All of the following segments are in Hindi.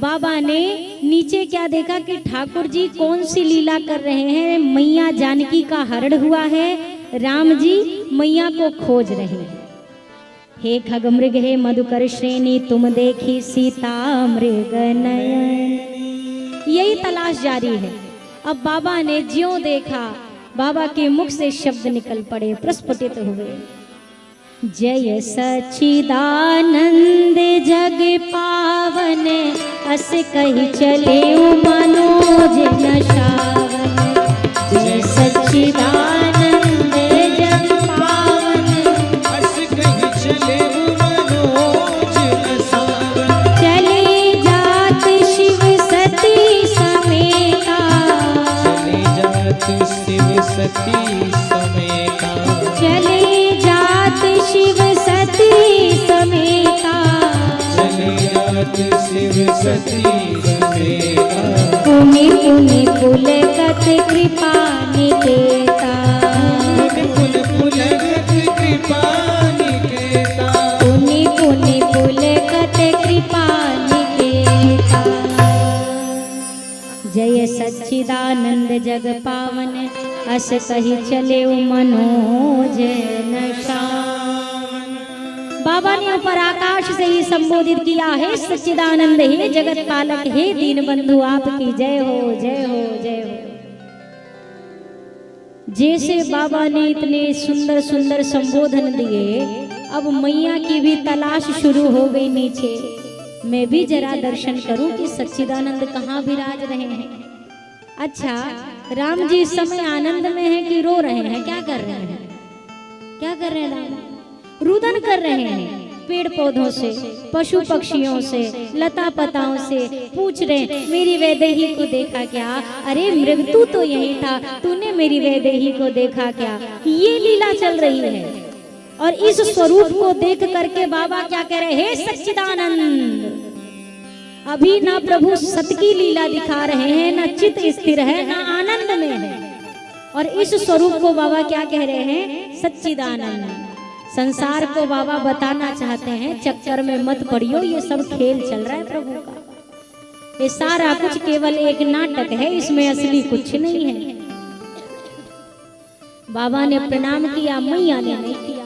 बाबा ने नीचे क्या देखा कि ठाकुर जी कौन सी लीला कर रहे हैं। मैया जानकी का हरण हुआ है, राम जी मैया को खोज रहे हैं। हे खगमृग हे मधुकर श्रेणी तुम देखी सीता मृग नयन, यही तलाश जारी है। अब बाबा ने ज्यों देखा, बाबा के मुख से शब्द निकल पड़े, प्रस्फुटित हुए। जय सच्चिदानंद जग पावन, अस कही चले मनोज न शावन। जय सच्चिदानंद जग पावन, अस कही चले मनोज न शावन। चले जात शिव सती समेता, चले जात शिव सती समेता। चले जात शिव सती समेता, चले जात शिव सती समेता। पुनि पुनि पुलकत कृपा निकेता, पुनि पुलकत कृपा निकेता। पुनि पुनि पुलकत कृपा निकेता। जय सच्चिदानंद जग पावन, अस कही चले मनोज न शावन। बाबा ने ऊपर आकाश से ही संबोधित किया, है सच्चिदानंद हे जगत पालक, हे दीन बंधु आपकी जय हो जय हो जय हो। जैसे बाबा ने इतने सुंदर सुंदर संबोधन दिए, अब मैया की भी तलाश शुरू हो गई नीचे। मैं भी जरा दर्शन करूं कि सच्चिदानंद कहाँ विराज रहे हैं। अच्छा, राम जी इस समय आनंद में हैं कि रो रहे हैं? क्या कर रहे हैं? क्या कर रहे हैं राम? रुदन कर रहे हैं। पेड़ पौधों से, पशु पक्षियों से, लता पताओं से पूछ रहे, मेरी वैदेही को देखा क्या? अरे मृग तू तो यही था, तूने मेरी वैदेही को देखा क्या? ये लीला चल रही है। और इस स्वरूप को देख करके बाबा क्या कह रहे हैं? सच्चिदानंद। अभी ना प्रभु सत की लीला दिखा रहे हैं, ना चित्त स्थिर है, ना आनंद में है। और इस स्वरूप को बाबा क्या कह रहे हैं? सच्चिदानंद। संसार को बाबा बताना चाहते हैं, चक्कर में मत पड़ियो, ये सब खेल चल रहा है प्रभु का। ये सारा कुछ केवल एक नाटक है, इसमें असली कुछ नहीं है। बाबा ने प्रणाम किया, मैया ने नहीं किया,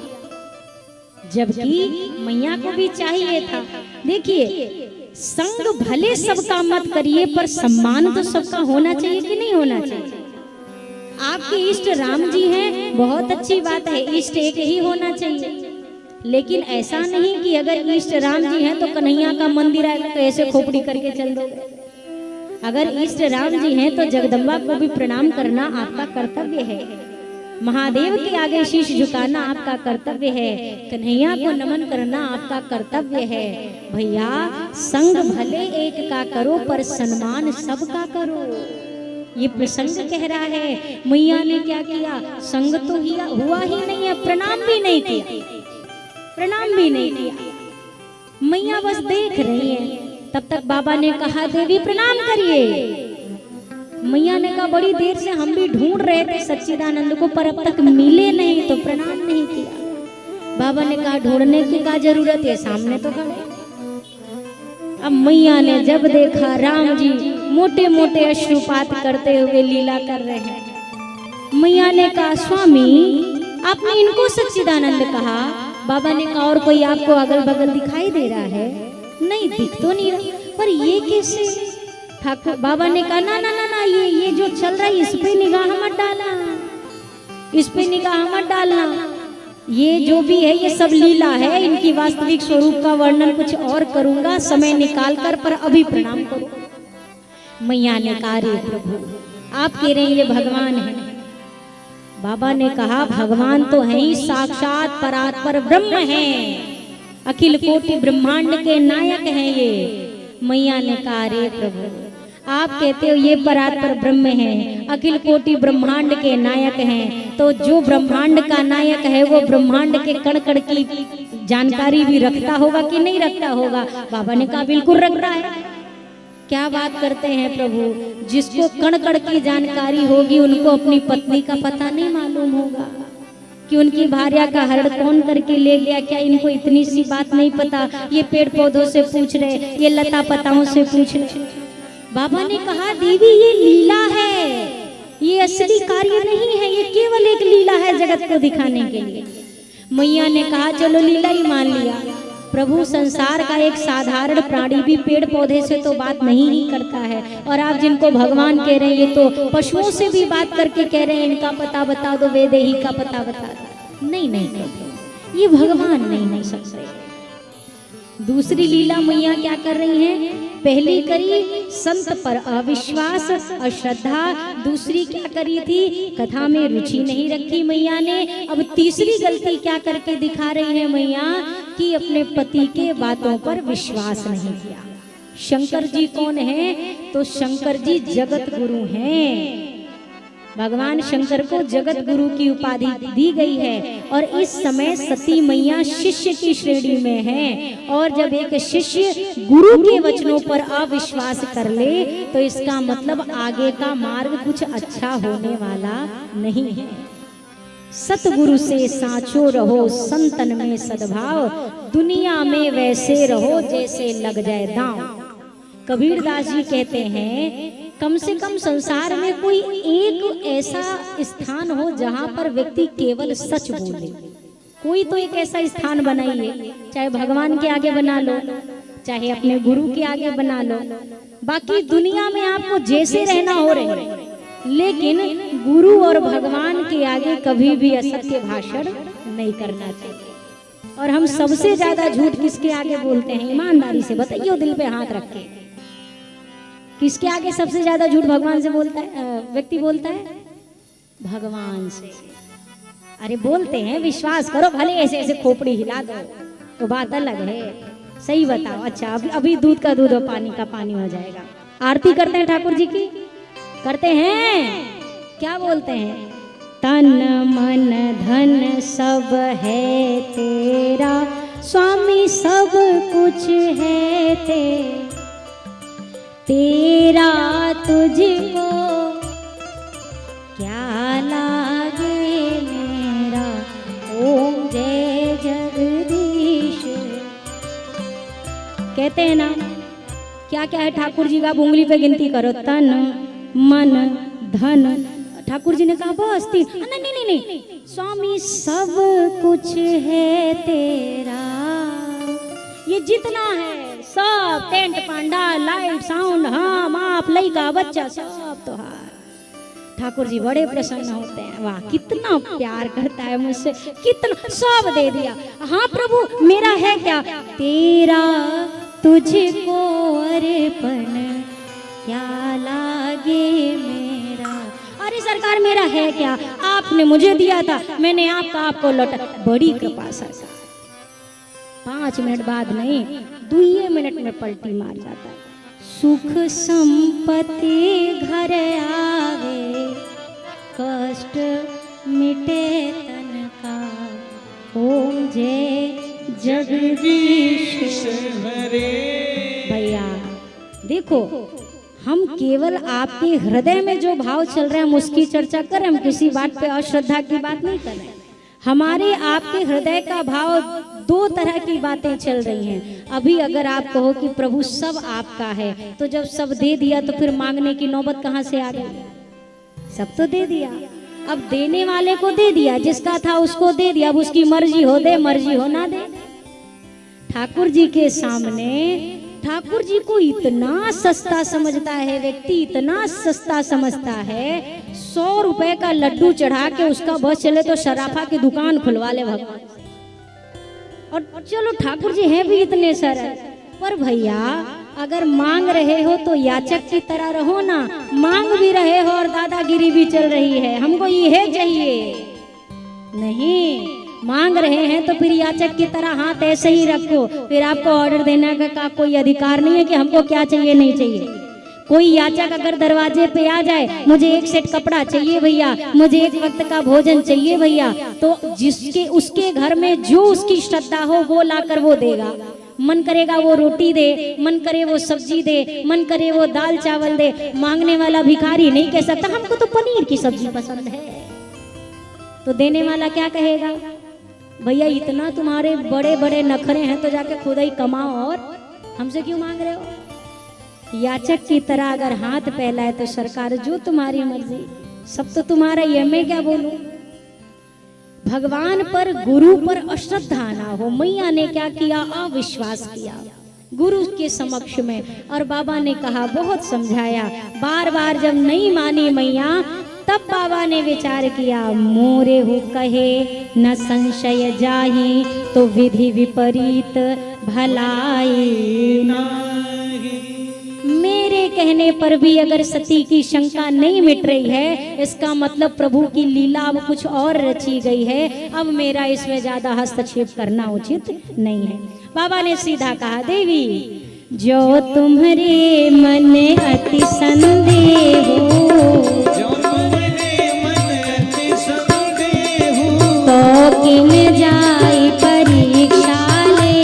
जबकि मैया को भी चाहिए था। देखिए, संग भले सबका मत करिए, पर सम्मान तो सबका होना चाहिए कि नहीं होना चाहिए? आपके इष्ट राम जी हैं, बहुत अच्छी बात है, इष्ट एक ही होना चाहिए। लेकिन ऐसा नहीं कि अगर इष्ट राम जी हैं तो कन्हैया का मंदिर आएगा तो ऐसे खोपड़ी करके चल दोगे। अगर इष्ट राम जी हैं तो जगदम्बा को भी प्रणाम करना आपका कर्तव्य है। महादेव के आगे शीश झुकाना आपका कर्तव्य है। कन्हैया को नमन करना आपका कर्तव्य है। भैया, संग भले एक का करो, पर सम्मान सबका करो। ये प्रसंग कह रहा है। मैया ने क्या किया? संग तो हुआ ही नहीं है, प्रणाम भी नहीं किया, प्रणाम भी नहीं किया। मैया बस देख रही है। तब तक बाबा ने कहा, देवी प्रणाम करिए। मैया ने कहा, बड़ी देर से हम भी ढूंढ रहे थे सच्चिदानंद को, पर अब तक मिले नहीं, तो प्रणाम नहीं किया। बाबा ने कहा, ढूंढने की क्या जरूरत है, सामने तो खड़े। अब मैया ने जब देखा राम जी मोटे मोटे अश्रुपात करते हुए लीला कर रहे हैं, मैया ने कहा, स्वामी आपने इनको सच्चिदानंद कहा? बाबा ने कहा, और कोई आपको अगल बगल दिखाई दे रहा है? नहीं, दिख तो नहीं रहा, पर ये कैसे? ठाकुर बाबा ने कहा, ना ना ना ना, ये जो चल रहा है इस पे निगाह मत डालना, इस पे निगाह मत डालना। ये जो भी है ये सब लीला है, इनकी वास्तविक स्वरूप का वर्णन कुछ और करूंगा समय निकाल कर, पर अभी प्रणाम करो। मैया ने कहा, रे प्रभु आप कह रहे हैं ये भगवान है। बाबा ने कहा, भगवान तो है ही, साक्षात परात्पर ब्रह्म है, अखिल कोटि ब्रह्मांड के नायक हैं ये। मैया ने कहा, रे प्रभु आप कहते हो ये परात्पर ब्रह्म है, अखिल कोटि ब्रह्मांड के नायक हैं, तो जो ब्रह्मांड का नायक है वो ब्रह्मांड के कण कण की जानकारी भी रखता होगा कि नहीं रखता होगा? बाबा ने कहा, बिल्कुल रखता है। क्या बात करते हैं प्रभु, जिसको कण कण की जानकारी होगी उनको अपनी पत्नी का पता नहीं मालूम होगा। कि उनकी भार्या का हरण कौन करके ले गया, क्या इनको इतनी सी बात नहीं पता? ये पेड़ पौधों से पूछ रहे, ये लता पताओं से पूछ रहे। बाबा ने कहा देवी ये लीला है, ये असली कार्य नहीं है, ये केवल एक लीला है जगत को दिखाने के लिए। मैया ने कहा चलो लीला ही मान लिया। प्रभु संसार का एक साधारण प्राणी भी पेड़ पौधे से तो बात नहीं ही करता है, और आप जिनको भगवान कह रहे हैं ये तो पशुओं से भी बात करके कह रहे हैं इनका पता बता दो, वैदेही का पता बता दो। नहीं नहीं नहीं, ये भगवान नहीं हो सकते। दूसरी लीला मैया क्या कर रही हैं? पहली करी संत पर अविश्वास अश्रद्धा, दूसरी क्या करी थी? कथा में रुचि नहीं रखी मैया ने। अब तीसरी गलती क्या करके दिखा रही है मैया कि अपने पति के बातों पर विश्वास नहीं किया। शंकर जी कौन है? तो शंकर जी जगत गुरु हैं। भगवान शंकर को जगत गुरु की उपाधि दी गई है, और इस समय सती मैया शिष्य की श्रेणी में है। और जब एक शिष्य गुरु के वचनों पर अविश्वास कर ले तो इसका मतलब आगे का मार्ग कुछ अच्छा होने वाला नहीं है। सतगुरु से साचो रहो, संतन में सद्भाव, दुनिया में वैसे रहो जैसे लग जाए दांव। कबीरदास जी कहते हैं कम से कम संसार में कोई एक ऐसा स्थान हो जहां पर व्यक्ति केवल सच बोले। कोई तो एक ऐसा स्थान बनाइए, चाहे भगवान के आगे बना लो, चाहे अपने गुरु के आगे बना लो। बाकी दुनिया में आपको जैसे रहना हो रहे, लेकिन गुरु और भगवान के आगे कभी भी असत्य भाषण नहीं करना चाहिए। और हम सबसे ज्यादा झूठ किसके आगे बोलते हैं? ईमानदारी से बताइए, दिल पे हाथ रख के। किसके आगे सबसे ज्यादा झूठ भगवान से बोलता है? व्यक्ति बोलता है भगवान से। अरे बोलते हैं, विश्वास करो, भले ऐसे ऐसे खोपड़ी हिला दो तो बात अलग है। सही बताओ। अच्छा अभी दूध का दूध और पानी का पानी हो जाएगा। आरती करते हैं ठाकुर जी की? करते हैं। क्या बोलते हैं? तन मन धन सब है तेरा, स्वामी सब कुछ है तेरा, तुझको क्या लागे मेरा, ओम जय जगदीश। कहते हैं ना, क्या क्या है ठाकुर जी का? उंगली पे गिनती करो। तन मन धन। ठाकुर जी ने कहा बस तीन। नहीं नहीं नहीं, स्वामी सब कुछ है तेरा। ये जितना है सब, टेंट पंडाल लाइट साउंड, हाँ माप लइका बच्चा सब तो है। ठाकुर जी बड़े प्रसन्न होते हैं। वाह कितना प्यार करता है मुझसे, कितना सब दे दिया। हाँ प्रभु मेरा है क्या? तेरा तुझको अर्पण, क्या लागे मेरा। अरे सरकार मेरा है क्या? आपने मुझे दिया था, मैंने आपको लौटा। बड़ी कृपा सरकार। 5 मिनट बाद नहीं, 2 मिनट में पलटी मार जाता है। सुख संपत्ति घर आवे, कष्ट मिटे तन का, ओम जय जगदीश हरे। भैया देखो, हम केवल आपके हृदय में जो भाव चल रहे हैं हम उसकी चर्चा करें। हम किसी बात पे अश्रद्धा की बात नहीं कर रहे हैं। हमारे आपके हृदय का भाव 2 तरह की बातें चल रही हैं। अभी अगर आप कहो कि प्रभु सब आपका है, तो जब सब दे दिया तो फिर मांगने की नौबत कहाँ से आ गई? सब तो दे दिया, अब देने वाले को दे दिया, जिसका था उसको दे दिया। अब उसकी मर्जी हो दे, मर्जी हो ना दे। ठाकुर जी के सामने ठाकुर जी को इतना सस्ता समझता है व्यक्ति, इतना सस्ता समझता है। 100 रुपए का लड्डू चढ़ा के उसका बस चले तो शराफा की दुकान खुलवा ले भगवान। और चलो ठाकुर जी हैं भी इतने सरल, पर भैया अगर मांग रहे हो तो याचक की तरह रहो ना। मांग भी रहे हो और दादागिरी भी चल रही है, हमको ये चाहिए नहीं। मांग रहे हैं तो फिर याचक की तरह हाथ ऐसे ही रखो। फिर आपको ऑर्डर देने का कोई अधिकार नहीं है कि हमको क्या चाहिए नहीं चाहिए। कोई याचक अगर दरवाजे पे आ जाए, मुझे 1 सेट कपड़ा चाहिए भैया, मुझे 1 वक्त का भोजन चाहिए भैया, तो जिसके उसके घर में जो उसकी श्रद्धा हो वो लाकर वो देगा। मन करेगा वो रोटी दे, मन करे वो सब्जी दे, मन करे वो दाल चावल दे। मांगने वाला भिखारी नहीं कह सकता हमको तो पनीर की सब्जी पसंद है। तो देने वाला क्या कहेगा, भैया इतना तुम्हारे बड़े बड़े नखरे हैं तो जाके खुद ही कमाओ और हमसे क्यों मांग रहे हो। याचक की तरह अगर हाथ फैलाए तो सरकार जो तुम्हारी मर्जी, सब तो तुम्हारा ही है, मैं क्या बोलूं। भगवान पर गुरु पर अश्रद्धा ना हो। मैया ने क्या किया, अविश्वास किया गुरु के समक्ष में, और बाबा ने कहा, बहुत समझाया, बार बार जब नहीं मानी मैया, तब बाबा ने विचार किया, मोरे हो कहे न संशय जाही, तो विधि विपरीत भलाई नाही। मेरे कहने पर भी अगर सती की शंका नहीं मिट रही है, इसका मतलब प्रभु की लीला अब कुछ और रची गई है, अब मेरा इसमें ज्यादा हस्तक्षेप करना उचित नहीं है। बाबा ने सीधा कहा, देवी जो तुम्हारे मन अति संदेह तो किन जाई परीक्षा ले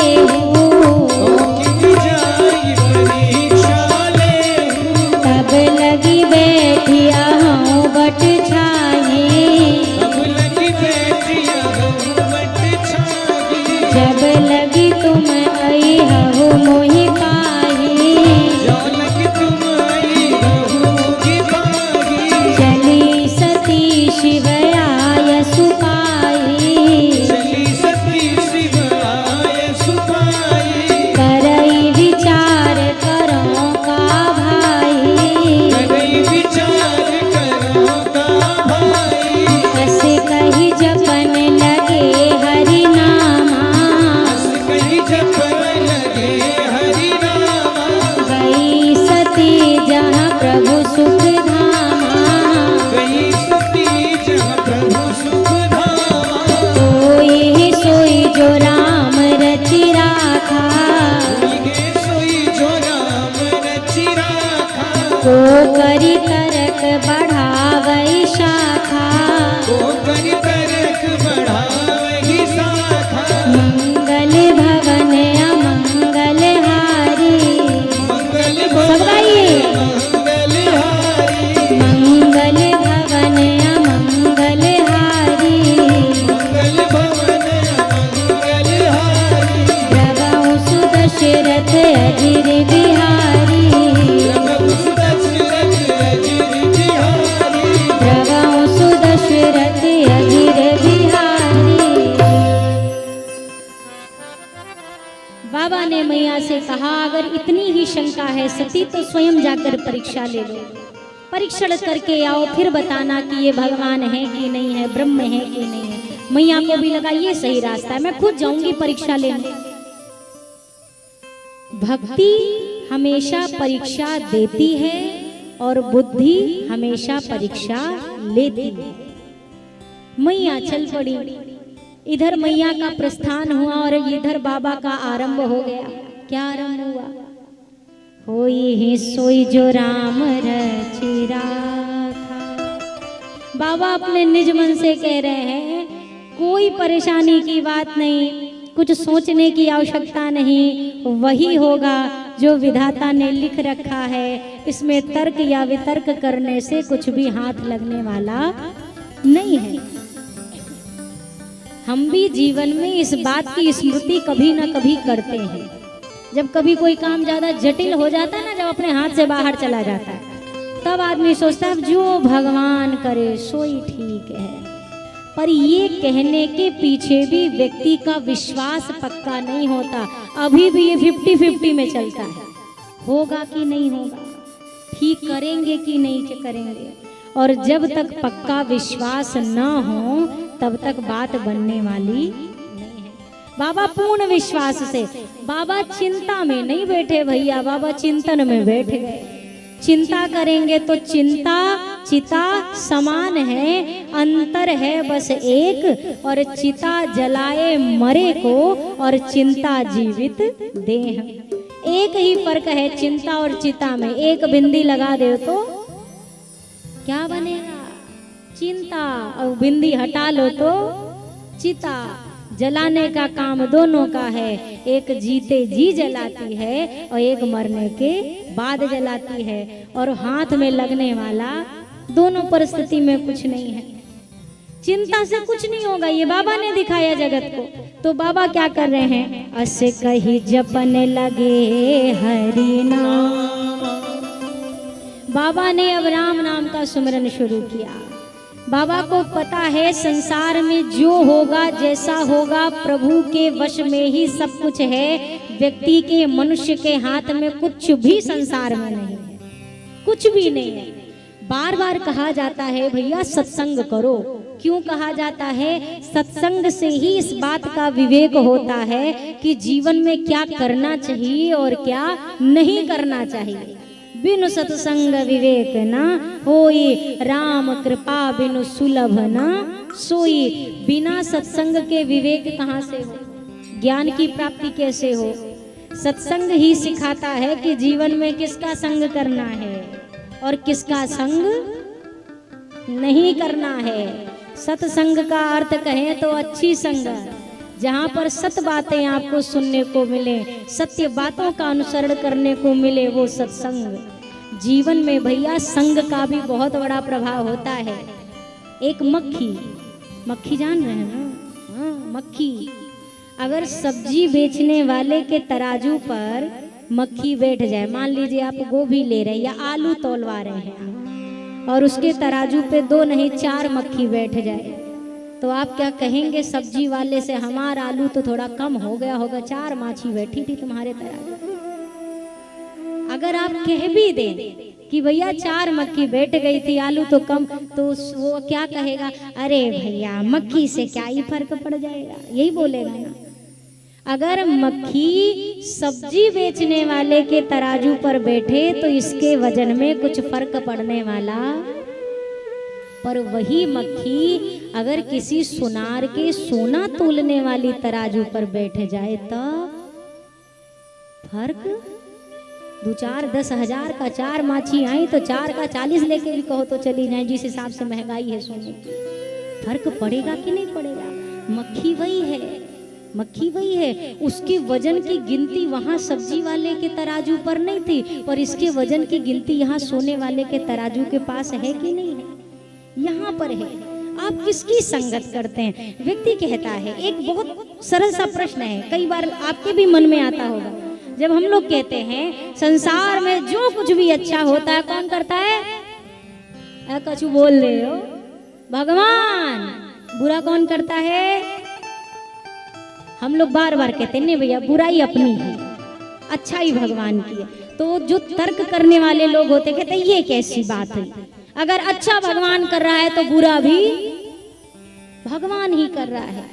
तब लगी बैठिया हूँ बट छाए, जब लगी तुम आई हो मोहि पाही, चली सती शिव आय सुपाई, करई विचार करो का भाई, ऐसे कही जपन लगे हरि नामा, गई सती जहाँ प्रभु सुख धामा, सोई सोई जो राम रचि राखा, को करी तरक बढ़ावई शाखा, मंगल भवन अमंगल हारी, सब गाइए, मंगल भवन अमंगल हारी, प्रभु सुदशरथ अजिर बिहारी, प्रभु सुदशरथ अजिर बिहारी। बाबा ने मैया से कहा, अगर इतनी ही शंका है सती तो स्वयं जाकर परीक्षा ले लो, परीक्षण करके आओ, फिर बताना कि ये भगवान है कि नहीं है, ब्रह्म है कि नहीं है। मैया को भी लगा ये सही रास्ता है, मैं खुद जाऊंगी परीक्षा लेने। भक्ति हमेशा परीक्षा देती है और बुद्धि हमेशा परीक्षा लेती है। मैया चल पड़ी, इधर मैया का प्रस्थान हुआ और इधर बाबा का आरंभ हो गया। क्या आरंभ हुआ, होई ही सोई जो राम रचि राखा। बाबा अपने निज मन से कह रहे हैं, कोई परेशानी की बात नहीं, कुछ सोचने की आवश्यकता नहीं, वही होगा जो विधाता ने लिख रखा है। इसमें तर्क या वितर्क करने से कुछ भी हाथ लगने वाला नहीं है। हम भी जीवन में इस बात की स्मृति कभी ना कभी करते हैं, जब कभी कोई काम ज्यादा जटिल हो जाता है ना, जब अपने हाथ से बाहर चला जाता है, तब आदमी सोचता है जो भगवान करे सोई ठीक है। पर ये कहने के पीछे भी व्यक्ति का विश्वास पक्का नहीं होता, अभी भी ये 50-50 में चलता है, होगा कि नहीं होगा, ठीक करेंगे कि नहीं करेंगे। और जब तक पक्का विश्वास न हो तब तक बात बनने वाली नहीं है। बाबा पूर्ण विश्वास से, बाबा चिंता में नहीं बैठे भैया, बाबा चिंतन में बैठ गए। चिंता करेंगे तो चिंता चिता समान है, अंतर है बस एक, और चिता जलाए मरे को और चिंता जीवित देह। एक ही फर्क है चिंता और चिता में, एक बिंदी लगा दे तो क्या बनेगा, चिंता, और बिंदी हटा लो तो चिता। जलाने का काम दोनों का है, एक जीते जी जलाती है और एक मरने के बाद जलाती है, और हाथ में लगने वाला दोनों परिस्थिति में कुछ नहीं है। चिंता से कुछ नहीं होगा, ये बाबा ने दिखाया जगत को। तो बाबा क्या कर रहे हैं, असे कही जपने लगे हरि नाम। बाबा ने अब राम नाम का सुमिरन शुरू किया। बाबा को पता है संसार में जो होगा जैसा होगा प्रभु के वश में ही सब कुछ है, व्यक्ति के मनुष्य के हाथ में कुछ भी संसार में नहीं है, कुछ भी नहीं है। बार बार कहा जाता है भैया सत्संग करो। क्यों कहा जाता है? सत्संग से ही इस बात का विवेक होता है कि जीवन में क्या करना चाहिए और क्या नहीं करना चाहिए। बिनु सत्संग विवेक ना होई, राम कृपा बिनु सुलभ ना सोई। बिना सत्संग के विवेक कहाँ से हो, ज्ञान की प्राप्ति कैसे हो? सत्संग ही सिखाता है कि जीवन में किसका संग करना है और किसका संग नहीं करना है। सत्संग का अर्थ कहें तो अच्छी संगत, जहाँ पर सत्य बातें आपको सुनने को मिले, सत्य बातों का अनुसरण करने को मिले, वो सत्संग। जीवन में भैया संग का भी बहुत बड़ा प्रभाव होता है। एक मक्खी जान रहे हैं ना? हाँ, मक्खी। अगर सब्जी बेचने वाले के तराजू पर मक्खी बैठ जाए, मान लीजिए आप गोभी ले रहे हैं या आलू तौलवा रहे हैं और उसके तराजू पे 2 नहीं 4 मक्खी बैठ जाए, तो आप क्या कहेंगे सब्जी वाले से? हमारा आलू तो थोड़ा कम हो गया होगा, 4 माछी बैठी थी तुम्हारे तराजू। अगर आप कह भी दें कि भैया 4 मक्खी बैठ गई थी, आलू तो कम, तो वो क्या कहेगा? अरे भैया मक्खी से क्या ही फर्क पड़ जाएगा, यही बोलेगा ना। अगर मक्खी सब्जी बेचने वाले के तराजू पर बैठे तो इसके वजन में कुछ फर्क पड़ने वाला, पर वही मक्खी अगर किसी सुनार के सोना तोलने वाली तराजू पर बैठ जाए तब फर्क 2-4-10 हजार का 4 माछी आई तो 4 का 40 लेके भी कहो तो चली जाए, जिस हिसाब से महंगाई है सोने की। फर्क पड़ेगा कि नहीं पड़ेगा? मक्खी वही है, उसके वजन की गिनती वहां सब्जी वाले के तराजू पर नहीं थी, पर इसके वजन की गिनती यहाँ सोने वाले के तराजू के पास है कि नहीं है? यहाँ पर है। आप किसकी संगत करते हैं? व्यक्ति कहता है, एक बहुत सरल सा प्रश्न है, कई बार आपके भी मन में आता होगा। जब हम लोग कहते हैं संसार में जो कुछ भी अच्छा होता है कौन करता है? कछु बोल रहे हो? भगवान। बुरा कौन करता है? हम लोग बार बार कहते हैं नहीं भैया बुराई अपनी है, अच्छाई भगवान की है। तो जो तर्क करने वाले लोग होते कहते हैं ये कैसी बात है, अगर अच्छा भगवान कर रहा है तो बुरा भी भगवान ही कर रहा है।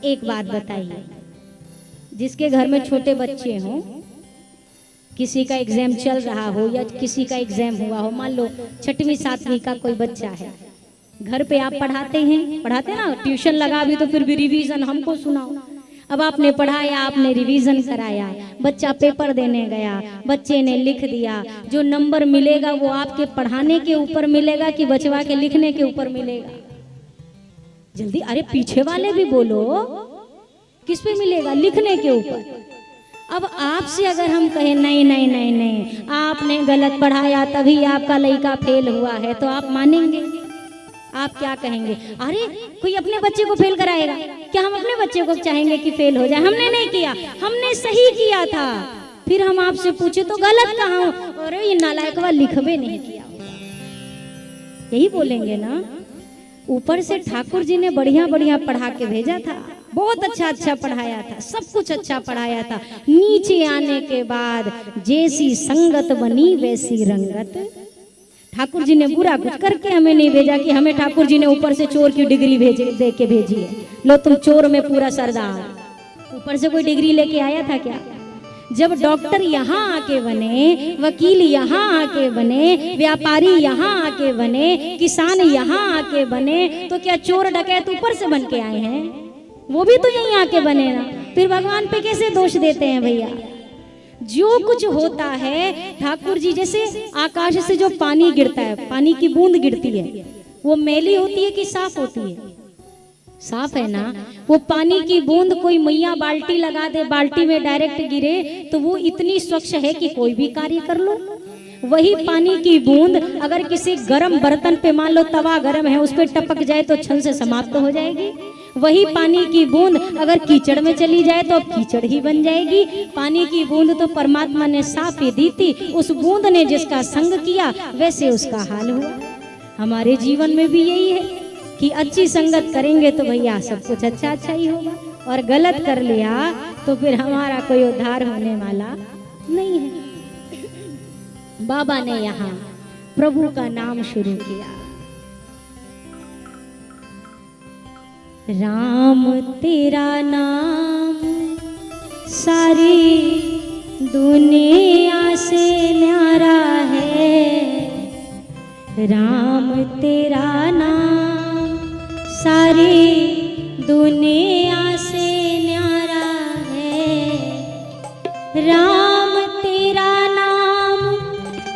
एक बात बताइए, जिसके घर में छोटे बच्चे हों, किसी का एग्जाम चल रहा हो या किसी का एग्जाम हुआ हो, मान लो 6वीं 7वीं का कोई बच्चा है, घर पे आप पढ़ाते हैं ना, ट्यूशन लगा भी तो फिर भी रिवीजन हमको सुनाओ। अब आपने पढ़ाया, आपने रिवीजन कराया, बच्चा पेपर देने गया, बच्चे ने लिख दिया, जो नंबर मिलेगा वो आपके पढ़ाने के ऊपर मिलेगा कि बचवा के लिखने के ऊपर मिलेगा? जल्दी, अरे पीछे वाले भी बोलो, किस पे मिलेगा? लिखने के ऊपर। अब आपसे अगर हम कहें नहीं नहीं नहीं नहीं आपने गलत पढ़ाया तभी आपका लड़का फेल हुआ है, तो आप मानेंगे? आप क्या कहेंगे? अरे कोई अपने बच्चे को फेल कराएगा क्या? हम अपने बच्चे को चाहेंगे कि फेल हो जाए? हमने नहीं किया, हमने सही किया था। फिर हम आपसे पूछे तो गलत कहाँ? अरे ये नालायकवा लिखबे नहीं किया, यही बोलेंगे ना। ऊपर से ठाकुर जी ने बढ़िया बढ़िया पढ़ा के भेजा था, बहुत अच्छा पढ़ाया था, सब कुछ अच्छा पढ़ाया था। नीचे आने के बाद जैसी संगत बनी वैसी रंगत। ठाकुर जी ने बुरा कुछ करके हमें नहीं भेजा कि हमें ठाकुर जी ने ऊपर से चोर की डिग्री दे के भेजी है, लो तुम चोर में पूरा सरदार। ऊपर से कोई डिग्री लेके आया था क्या? जब डॉक्टर यहाँ आके बने, वकील यहाँ आके बने, व्यापारी यहाँ आके बने, किसान यहाँ आके बने, तो क्या चोर डकैत ऊपर से बन के आए हैं? वो भी तो यहीं आके बने ना। फिर भगवान पे कैसे दोष देते हैं भैया? जो कुछ होता है ठाकुर जी, जैसे आकाश से जो पानी गिरता है, पानी की बूंद गिरती है, वो मैली होती है कि साफ होती है? साफ है ना। वो पानी की बूंद कोई मैया बाल्टी लगा दे, बाल्टी में डायरेक्ट गिरे तो वो इतनी स्वच्छ है कि कोई भी कार्य कर लो। वही पानी की बूंद अगर किसी गर्म बर्तन पे, मान लो तवा गर्म है, उस पर टपक जाए तो क्षण से समाप्त हो जाएगी। वही पानी की बूंद अगर कीचड़ में चली जाए तो अब कीचड़ ही बन जाएगी। पानी की बूंद तो परमात्मा ने साफ ही दी थी, उस बूंद ने जिसका संग किया वैसे उसका हाल हुआ। हमारे जीवन में भी यही है कि अच्छी संगत करेंगे तो भैया सब कुछ अच्छा अच्छा ही होगा, और गलत कर लिया तो फिर हमारा कोई उद्धार होने वाला नहीं है। बाबा ने यहाँ प्रभु का नाम शुरू किया। राम तेरा नाम सारी दुनिया से न्यारा है, राम तेरा नाम सारी दुनिया से न्यारा है, राम तेरा नाम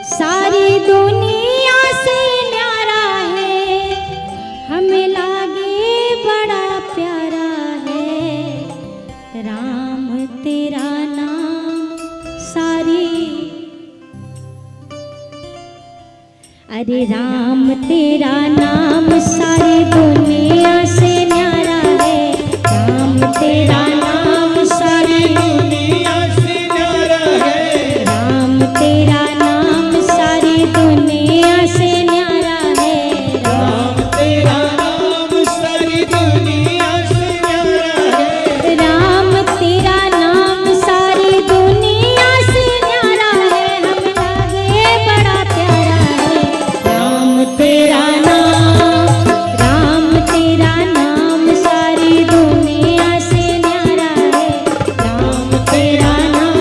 सारी दुनिया से न्यारा है, हमें लागे बड़ा प्यारा है, राम तेरा नाम सारी, अरे राम तेरा नाम सारी दुनिया से न्यारा है, राम तेरा नाम सारी दुनिया से न्यारा है, राम तेरा नाम सारी दुनिया से न्यारा है, राम तेरा नाम सारी दुनिया से न्यारा है, राम तेरा नाम सारी दुनिया से न्यारा है, हम लागे बड़ा प्यारा है, राम तेरा नाम, राम तेरा नाम सारी दुनिया से न्यारा है, राम तेरा नाम।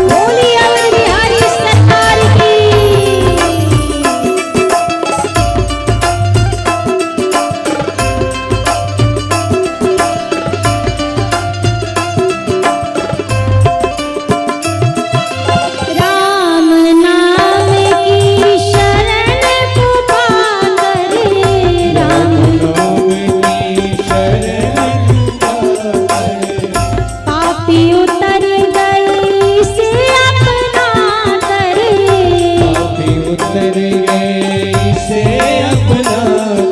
बोली अवध बिहारी सरकार की। राम नाम की शरण को पाकर, राम नाम की शरण पाकर, पापी उतर गई से अपना कर, पापी उतर गए से अपना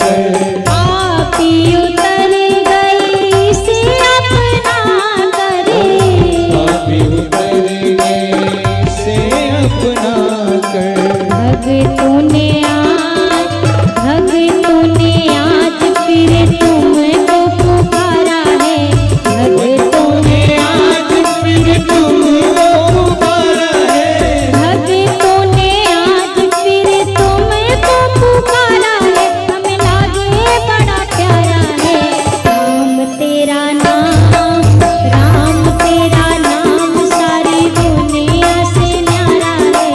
कर, पापी उतर गई से अपना कर, पापी उतर गए से अपना कर, भगतों ने आज फिर तुमको पुकारा है, भगतों ने आज फिर तुमको पुकारा है, भगतों ने आज फिर तुमको पुकारा है, हमें लागे बड़ा प्यारा है, राम तेरा नाम, राम तेरा नाम सारी दुनिया से न्यारा है,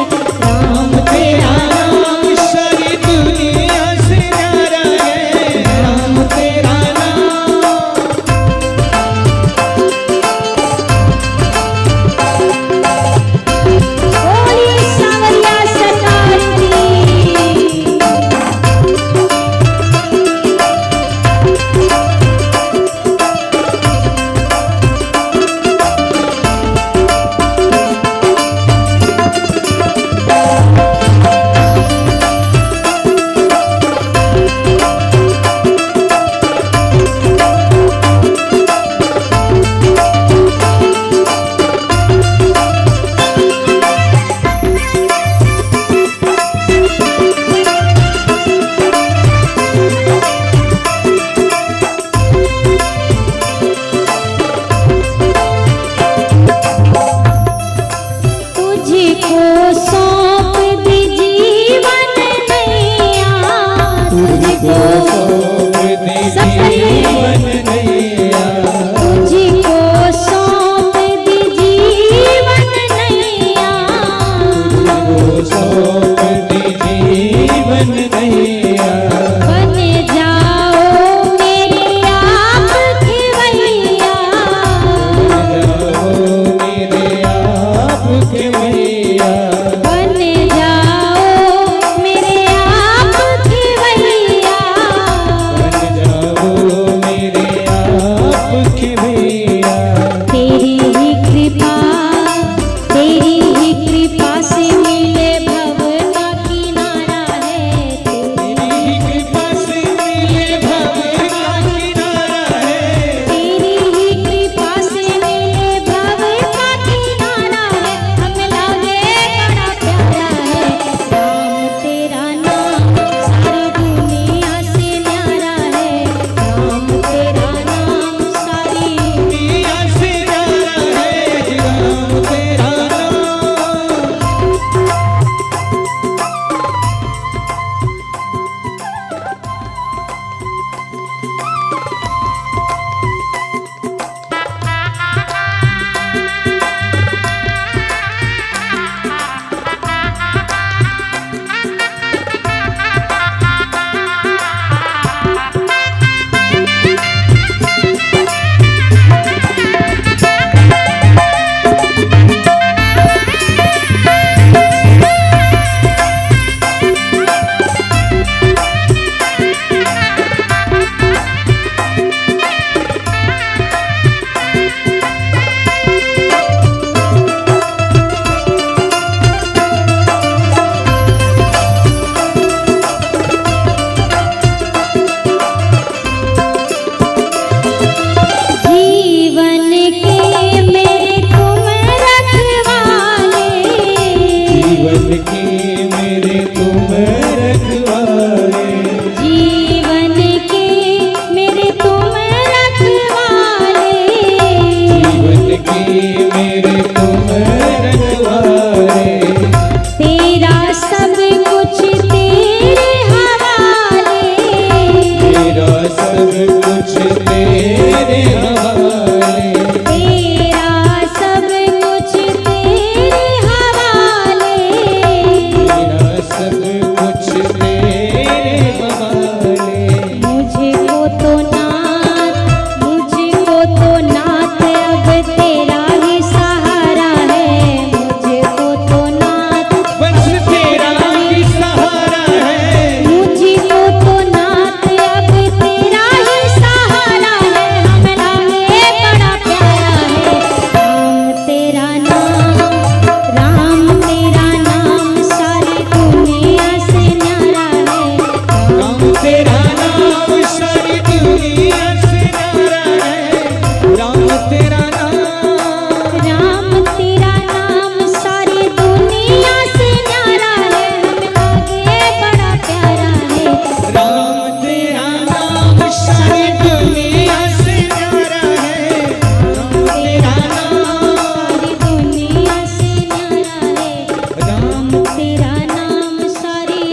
तेरा नाम सारी,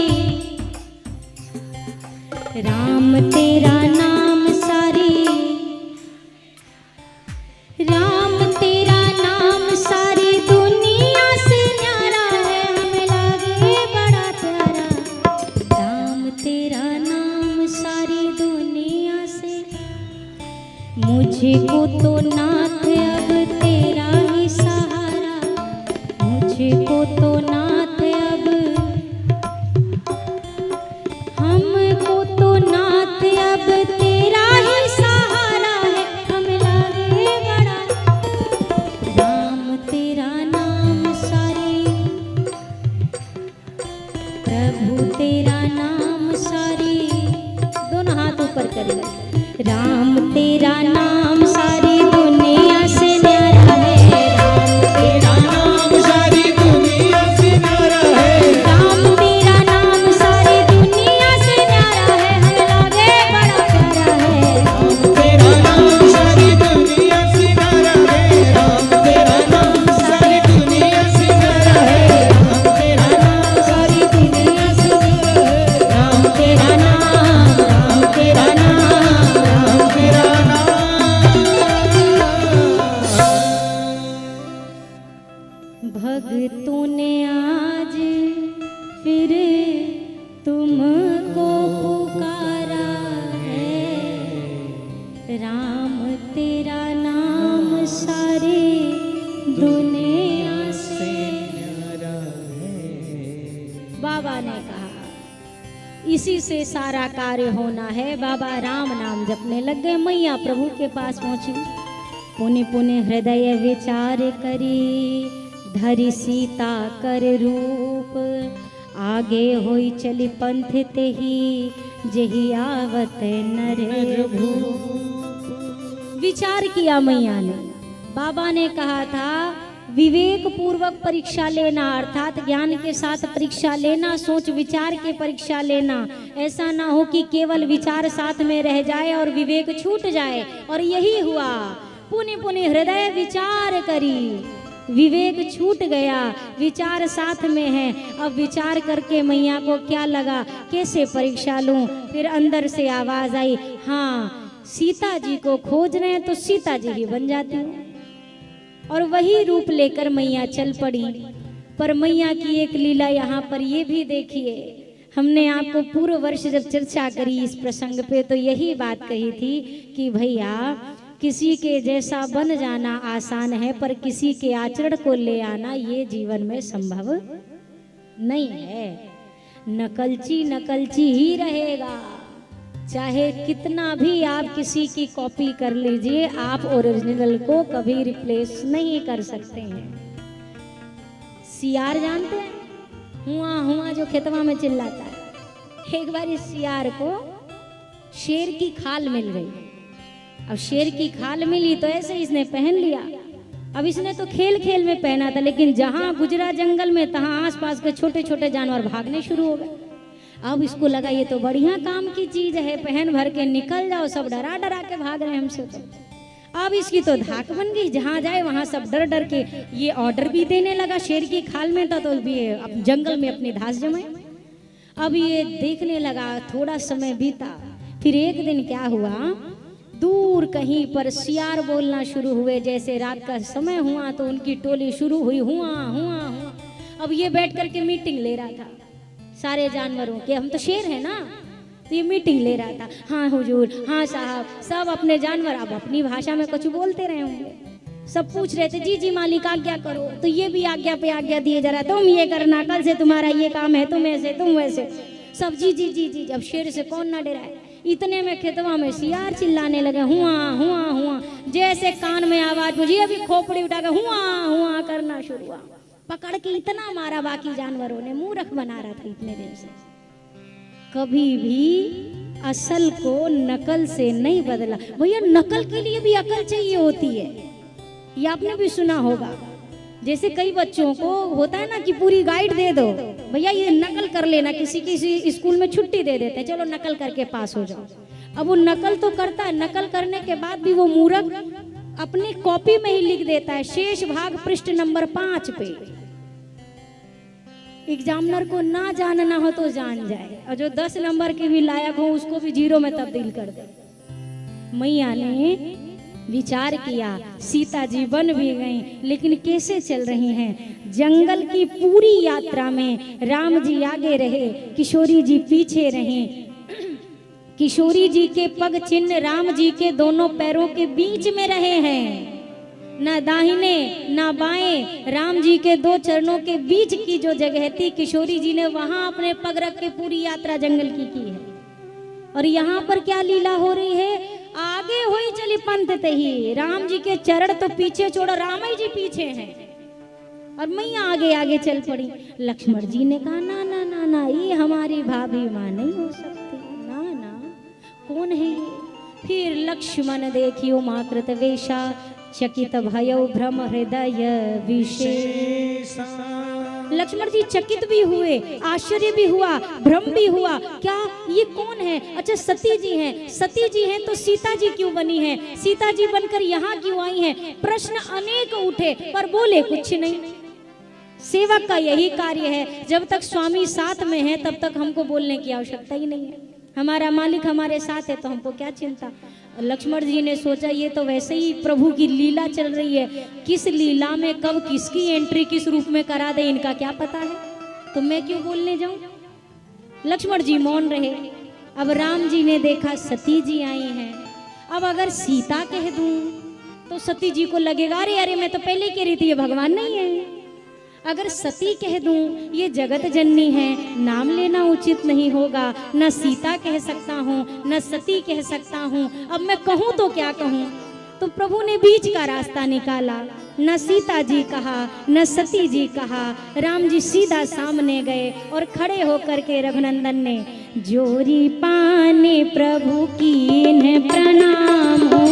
राम तेरा नाम सारी, राम तेरा नाम सारी दुनिया से न्यारा है, हमें लागे बड़ा प्यारा। राम तेरा नाम सारी दुनिया से, मुझको तो नाथ अब तेरा ही सहारा, मुझको तो नाथ अब, हमको तो नाथ अब तेरा ही सहारा है, हमें लागे बड़ा। राम तेरा नाम सारी, प्रभु तेरा नाम सारी, दोनों हाथ ऊपर करें। राम तेरा नाम सारी दुनिया से न्यारा है, राम तेरा नाम सारी दुनिया से न्यारा है, राम तेरा नाम सारी दुनिया से न्यारा है, हमें लागे बड़ा प्यारा है। राम तेरा नाम सारी दुनिया से न्यारा है, राम तेरा नाम सारी दुनिया से न्यारा है, राम तेरा नाम सारी दुनिया से न्यारा है, राम तेरा नाम, राम तेरा नाम, राम तेरा नाम। भक्तों ने आज फिर तुमको पुकारा है, राम तेरा नाम सारी दुनिया से। बाबा ने कहा इसी से सारा कार्य होना है। बाबा राम नाम जपने लग गए। मैया प्रभु के पास पहुंची, पुनि पुनि हृदय विचार करी, धरि सीता कर रूप, आगे होई चली पंथ तेहि, जेहि आवत नर भूप। विचार किया मैया ने। बाबा ने कहा था विवेक पूर्वक परीक्षा लेना, अर्थात ज्ञान के साथ परीक्षा लेना, सोच विचार के परीक्षा लेना। ऐसा ना हो कि केवल विचार साथ में रह जाए और विवेक छूट जाए। और यही हुआ। पुनि पुनि हृदय विचार करी, विवेक छूट गया, विचार साथ में है। अब विचार करके मैया को क्या लगा, कैसे परीक्षा लूं। फिर अंदर से आवाज आई, हाँ सीता जी को खोज रहे हैं तो सीता जी ही बन जाती हूँ। और वही रूप लेकर मैया चल पड़ी। पर मैया की एक लीला यहाँ पर ये भी देखिए। हमने आपको पूर्व वर्ष जब चर्चा करी इस प्रसंग पे तो यही बात कही थी कि भैया किसी के जैसा बन जाना आसान है, पर किसी के आचरण को ले आना ये जीवन में संभव नहीं है। नकलची नकलची ही रहेगा। चाहे कितना भी आप किसी की कॉपी कर लीजिए, आप ओरिजिनल को कभी रिप्लेस नहीं कर सकते हैं। सियार जानते हैं, हुआ हुआ जो खेतवा में चिल्लाता है। एक बार इस सियार को शेर की खाल मिल गई। अब शेर की खाल मिली तो ऐसे इसने पहन लिया। अब इसने तो खेल खेल में पहना था, लेकिन जहां गुजरा जंगल में तहां आसपास के छोटे छोटे जानवर भागने शुरू हो गए। अब इसको लगा ये तो बढ़िया काम की चीज है, पहन भर के निकल जाओ, सब डरा डरा के भाग रहे हैं हमसे। तो अब इसकी तो धाक बन गई, जहां जाए वहां सब डर डर के ये ऑर्डर भी देने लगा। शेर की खाल में था तो भी अब जंगल में अपनी धास जमाए। अब ये देखने लगा, थोड़ा समय बीता। फिर एक दिन क्या हुआ, दूर कहीं पर सियार बोलना शुरू हुए। जैसे रात का समय हुआ तो उनकी टोली शुरू हुई, हुआ हुआ हुआ। अब ये बैठ करके मीटिंग ले रहा था सारे जानवरों के। हम तो शेर है ना, तो ये मीटिंग ले रहा था। हाँ हुजूर, हाँ साहब, सब अपने जानवर अब अपनी भाषा में कुछ बोलते रहे होंगे। सब पूछ रहे थे, जी जी मालिक आज्ञा करो। तो ये भी आज्ञा पे आज्ञा दिए जा रहा, तुम ये करना, कल से तुम्हारा ये काम है, तुम ऐसे तुम वैसे, सब जी जी जी जी। अब शेर से कौन ना डराए। इतने में खेतवा में सियार चिल्लाने लगे, हुआ हुआ हुआ। जैसे कान में आवाज मुझे, अभी खोपड़ी उठा के हुआ हुआ करना शुरू हुआ। पकड़ के इतना मारा, बाकी जानवरों ने मूर्ख बना रहा था इतने दिन से। कभी भी असल को नकल से नहीं बदला। भैया नकल के लिए भी अकल चाहिए होती है, ये आपने भी सुना होगा। जैसे कई बच्चों को होता है ना कि पूरी गाइड दे दो, भैया ये नकल कर लेना, किसी किसी स्कूल में छुट्टी दे देते, चलो नकल करके पास हो जाओ। अब वो नकल तो करता है, नकल करने के बाद भी वो मूर्ख अपनी कॉपी में ही लिख देता है, शेष भाग पृष्ठ नंबर 5 पे। एग्जामिनर को ना जानना हो तो जान जाए, और जो 10 नंबर के भी लायक हो उसको भी 0 में तब्दील कर दे। मैया ने विचार किया, सीता जी बन भी गई, लेकिन कैसे चल रही हैं? जंगल की पूरी यात्रा में राम जी आगे रहे, किशोरी जी पीछे रहे। किशोरी जी के पग चिन्ह राम जी के दोनों पैरों के बीच में रहे हैं, ना दाहिने ना बाएं, राम जी के 2 चरणों के बीच की जो जगह थी, किशोरी जी ने वहां अपने पग रख के पूरी यात्रा जंगल की है। और यहाँ पर क्या लीला हो रही है? आगे हुई चली पंथ तही, राम जी के चरण तो पीछे छोड़ो, राम जी पीछे हैं और मैया आगे आगे चल पड़ी। लक्ष्मण जी ने कहा ना ना ना ना, ये हमारी भाभी माँ नहीं हो सकती, ना ना, कौन है ये? फिर लक्ष्मण देखियो माकृत वेशा, चकित भयो भ्रम हृदय विशेषा। लक्ष्मण जी चकित भी हुए, आश्चर्य भी हुआ, भ्रम भी हुआ, क्या ये कौन है? अच्छा सती जी हैं, सती जी हैं तो सीता जी क्यों बनी है? सीता जी बनकर यहाँ क्यों आई हैं? प्रश्न अनेक उठे पर बोले कुछ नहीं। सेवक का यही कार्य है, जब तक स्वामी साथ में है तब तक हमको बोलने की आवश्यकता ही नहीं है। हमारा मालिक हमारे साथ है तो हमको क्या चिंता। लक्ष्मण जी ने सोचा ये तो वैसे ही प्रभु की लीला चल रही है, किस लीला में कब किसकी एंट्री किस रूप में करा दे इनका क्या पता है, तो मैं क्यों बोलने जाऊं। लक्ष्मण जी मौन रहे। अब राम जी ने देखा सती जी आई हैं, अब अगर सीता कह दूं तो सती जी को लगेगा अरे अरे मैं तो पहले कह रही थी ये भगवान नहीं है। अगर सती कह दूं ये जगत जननी है, नाम लेना उचित नहीं होगा, न सीता कह सकता हूँ न सती कह सकता हूँ, अब मैं कहूँ तो क्या कहूँ। तो प्रभु ने बीच का रास्ता निकाला, न सीता जी कहा न सती जी कहा, राम जी सीधा सामने गए और खड़े होकर के रघुनंदन ने जोरी पाने प्रभु की प्रणाम हो,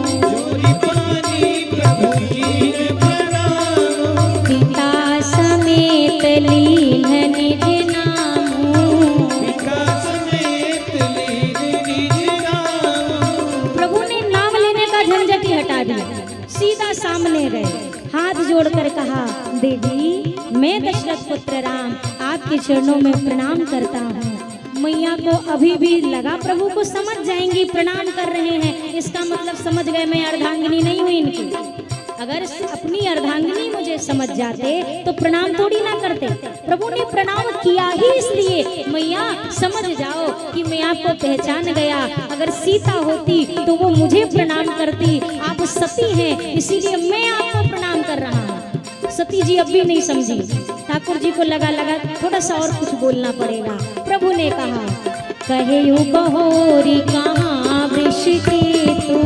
जोरी पानी प्रभु की प्रणाम, पिता समेत लीन निज नाम हो, पिता समेत लीन निज नाम। प्रभु ने नाम लेने का झंझट ही हटा दिया, सीधा सामने गए, हाथ जोड़कर कहा देवी मैं दशरथ पुत्र राम आपके चरणों में प्रणाम करता हूँ। मैया को अभी भी लगा प्रभु को समझ जाएंगी, प्रणाम कर रहे हैं, इसका मतलब समझ गए मैं अर्धांगिनी नहीं हुई इनकी। अगर अपनी अर्धांगिनी मुझे समझ जाते तो प्रणाम थोड़ी ना करते। प्रभु ने प्रणाम किया ही इसलिए मैया समझ जाओ कि मैं आपको पहचान गया, अगर सीता होती तो वो मुझे प्रणाम करती, आप सती हैं इसीलिए मैं आपको प्रणाम कर रहा हूँ। सती जी अब भी नहीं समझी, ठाकुर जी को लगा थोड़ा सा और कुछ बोलना पड़ेगा। प्रभु ने कहा कहे बहोरी कहाँ वृष के तू,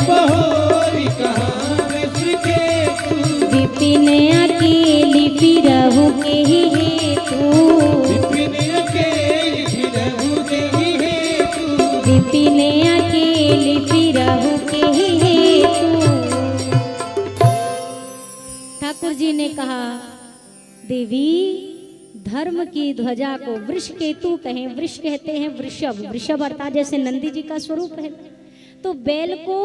बहोरी कहाँ वृष के तू, विपिन अकेली बिरहु के हेतु, विपिन अकेली बिरहु के हेतु, विपिन अकेली बिरहु के हेतु। ठाकुर जी ने कहा देवी धर्म की ध्वजा को वृष केतु कहें, वृष कहते हैं वृषभ, वृषभ अर्थात जैसे नंदी जी का स्वरूप है, तो बैल को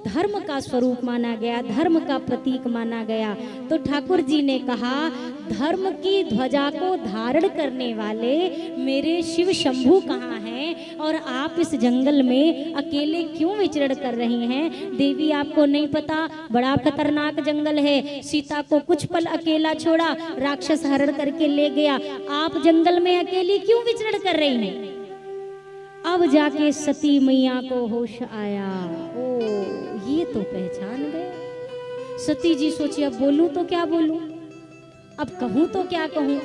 धर्म का स्वरूप माना गया, धर्म का प्रतीक माना गया। तो ठाकुर जी ने कहा धर्म की ध्वजा को धारण करने वाले मेरे शिव शंभू कहाँ हैं और आप इस जंगल में अकेले क्यों विचरण कर रही हैं। देवी आपको नहीं पता बड़ा खतरनाक जंगल है, सीता को कुछ पल अकेला छोड़ा राक्षस हरण करके ले गया, आप जंगल में अकेली क्यों विचरण कर रही हैं। अब जाके सती मैया को होश आया, ओ ये तो पहचान गए। सती जी सोची अब बोलूं तो क्या बोलूं, अब कहूं तो क्या कहूं।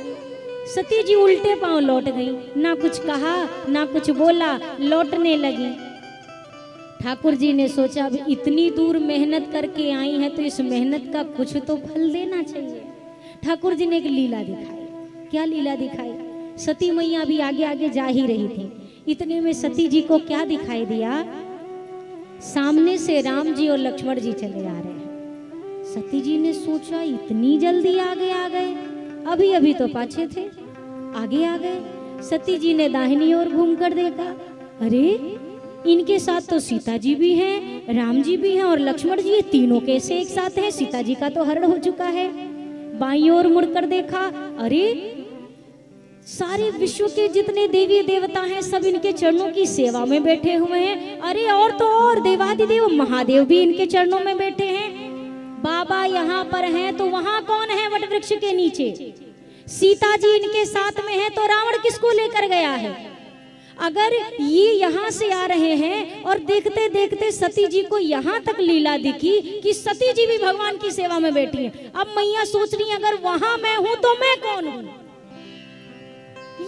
सती जी उल्टे पांव लौट गई, ना कुछ कहा ना कुछ बोला, लौटने लगी। ठाकुर जी ने सोचा अब इतनी दूर मेहनत करके आई है तो इस मेहनत का कुछ तो फल देना चाहिए। ठाकुर जी ने एक लीला दिखाई। क्या लीला दिखाई? सती मैया भी आगे आगे जा ही रही थी, इतने में सती जी को क्या दिखाई दिया, सामने से राम जी और लक्ष्मण जी चले आ रहे हैं। सती जी ने सोचा इतनी जल्दी आगे आ गए, अभी अभी तो पाछे थे, आगे आ गए। सती जी ने दाहिनी ओर घूमकर देखा, अरे इनके साथ तो सीता जी भी हैं, राम जी भी हैं और लक्ष्मण जी, ये तीनों कैसे एक साथ हैं, सीता जी का तो हरण हो चुका है। बाईं ओर मुड़कर देखा, अरे सारे विश्व के जितने देवी देवता हैं सब इनके चरणों की सेवा में बैठे हुए हैं। अरे और तो और देवादिदेव महादेव भी इनके चरणों में बैठे हैं। बाबा यहाँ पर हैं तो वहां कौन है वट वृक्ष के नीचे? सीता जी इनके साथ में है तो रावण किसको लेकर गया है? अगर ये यहाँ से आ रहे हैं और देखते देखते सती जी को यहाँ तक लीला दिखी कि सती जी भी भगवान की सेवा में बैठी हैं। अब मैया सोच रही है अगर वहां मैं हूं तो मैं कौन हूं?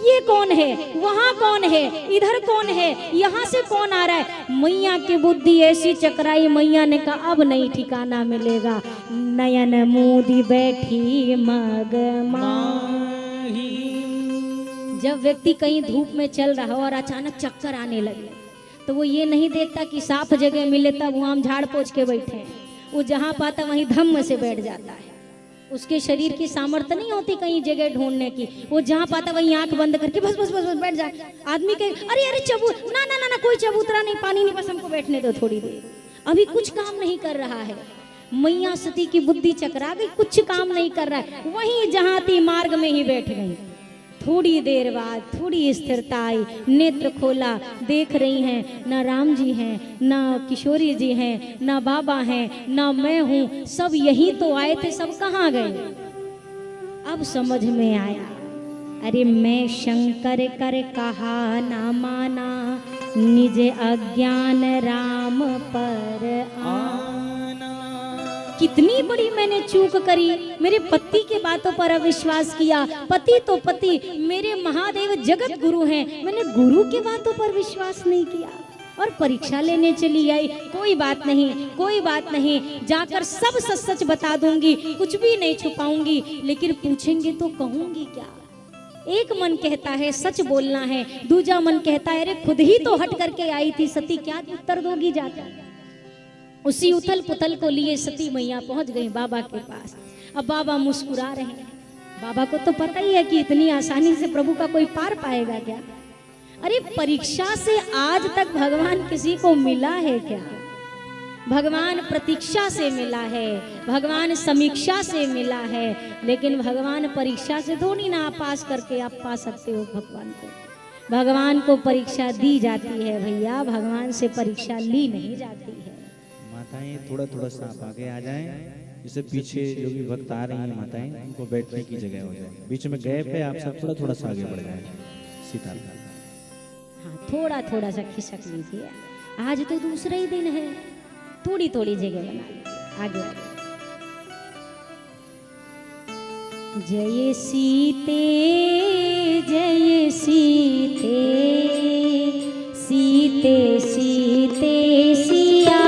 ये कौन है? वहां कौन है? इधर कौन है? यहाँ से कौन आ रहा है? मैया की बुद्धि ऐसी चकराई, मैया ने कहा अब नहीं ठिकाना मिलेगा। नयन मूदी बैठी मगमाही। जब व्यक्ति कहीं धूप में चल रहा हो और अचानक चक्कर आने लगे तो वो ये नहीं देखता कि साफ जगह मिले तब वहां हम झाड़ पोछ के बैठे हैं। वो जहां पाता वहीं धम्म से बैठ जाता है। उसके शरीर की सामर्थ्य नहीं होती कहीं जगह ढूंढने की। वो जहां पाता वहीं आंख बंद करके बस बस बस बस बैठ जाए। आदमी के अरे अरे चबू ना ना ना ना कोई चबूतरा नहीं, पानी नहीं, बस हमको बैठने दो थोड़ी देर, अभी कुछ काम नहीं कर रहा है। मैया सती की बुद्धि चकरा गई, कुछ काम नहीं कर रहा है, वहीं जहां थी मार्ग में ही बैठ गई। थोड़ी देर बाद थोड़ी स्थिरता आई, नेत्र खोला, देख रही हैं ना राम जी हैं, ना किशोरी जी हैं, ना बाबा हैं, ना मैं हूँ, सब यही तो आए थे, सब कहाँ गए? अब समझ में आया, अरे मैं शंकर कर कहा ना माना, निज अज्ञान राम पर आना। कितनी बड़ी मैंने चूक करी, मेरे पति के बातों पर अविश्वास किया। पति तो पति, मेरे महादेव जगत गुरु हैं, मैंने गुरु के बातों पर विश्वास नहीं किया और परीक्षा लेने चली आई। कोई बात नहीं, कोई बात नहीं, जाकर सब सच सच बता दूंगी, कुछ भी नहीं छुपाऊंगी, लेकिन पूछेंगे तो कहूंगी क्या? एक मन कहता है सच बोलना है, दूजा मन कहता है अरे खुद ही तो हट करके आई थी सती, क्या उत्तर दोगी जाकर? उसी उथल पुथल को लिए सती मैया पहुंच गई बाबा के पास। अब बाबा मुस्कुरा रहे हैं। बाबा को तो पता ही है कि इतनी आसानी से प्रभु का कोई पार पाएगा क्या? अरे परीक्षा से आज तक भगवान किसी को मिला है क्या? भगवान प्रतीक्षा से मिला है, भगवान समीक्षा से मिला है, लेकिन भगवान परीक्षा से थोड़ी ना पास करके आप पा सकते हो भगवान को। भगवान को परीक्षा दी जाती है भैया, भगवान से परीक्षा ली नहीं जाती है। माताएं थोड़ा थोड़ा सा आप आगे आ जाएं, जैसे पीछे जो भी भक्त आ रही हैं माताएं, उनको बैठने की जगह हो जाए। बीच में गैप है, आप सब थोड़ा थोड़ा सा आगे बढ़ जाए। सीता हाँ, थोड़ा थोड़ा सा खिसक लीजिए, आज तो दूसरा ही दिन है, थोड़ी थोड़ी जगह बना लीजिए आगे आगे। जय सीते जय सीते, सीते सीते सिया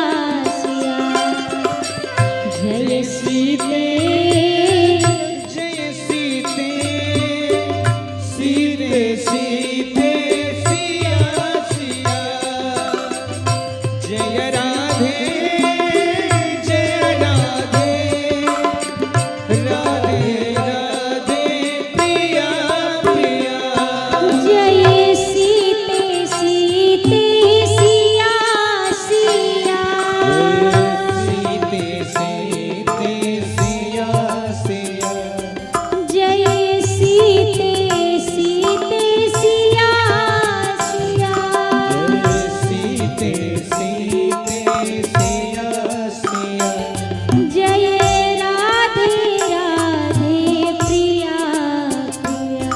सिया। जय सीते जय सीते, सीते सीते सिया सिया। जय राधे जय राधे, राधे राधे प्रिया प्रिया। जय सीते सीते सिया सिया। सीते सीते सिया सिया। जय सीते सीते सिया सिया। सीते सीते सिया सिया। जय राधे राधे प्रिया प्रिया।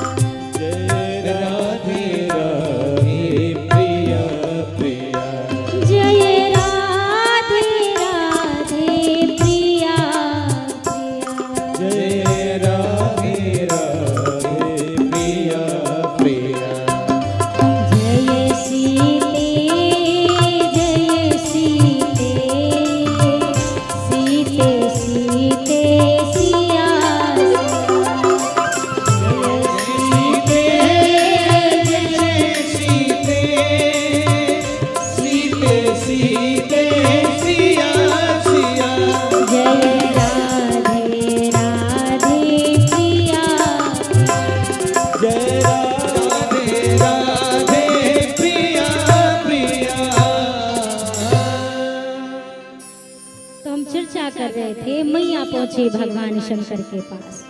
जय राधे राधे प्रिया प्रिया। जय राधे राधे प्रिया प्रिया। जय राधे राधे प्रिया प्रिया। जय सीते जय सीते, सीते सीते सिया सीते जय सीते, सीते सीते सिया सिया। जय राधे राधे प्रिया। जय राधे राधे प्रिया प्रिया। तो हम चर्चा कर रहे थे, मैया पहुंची भगवान शंकर के पास।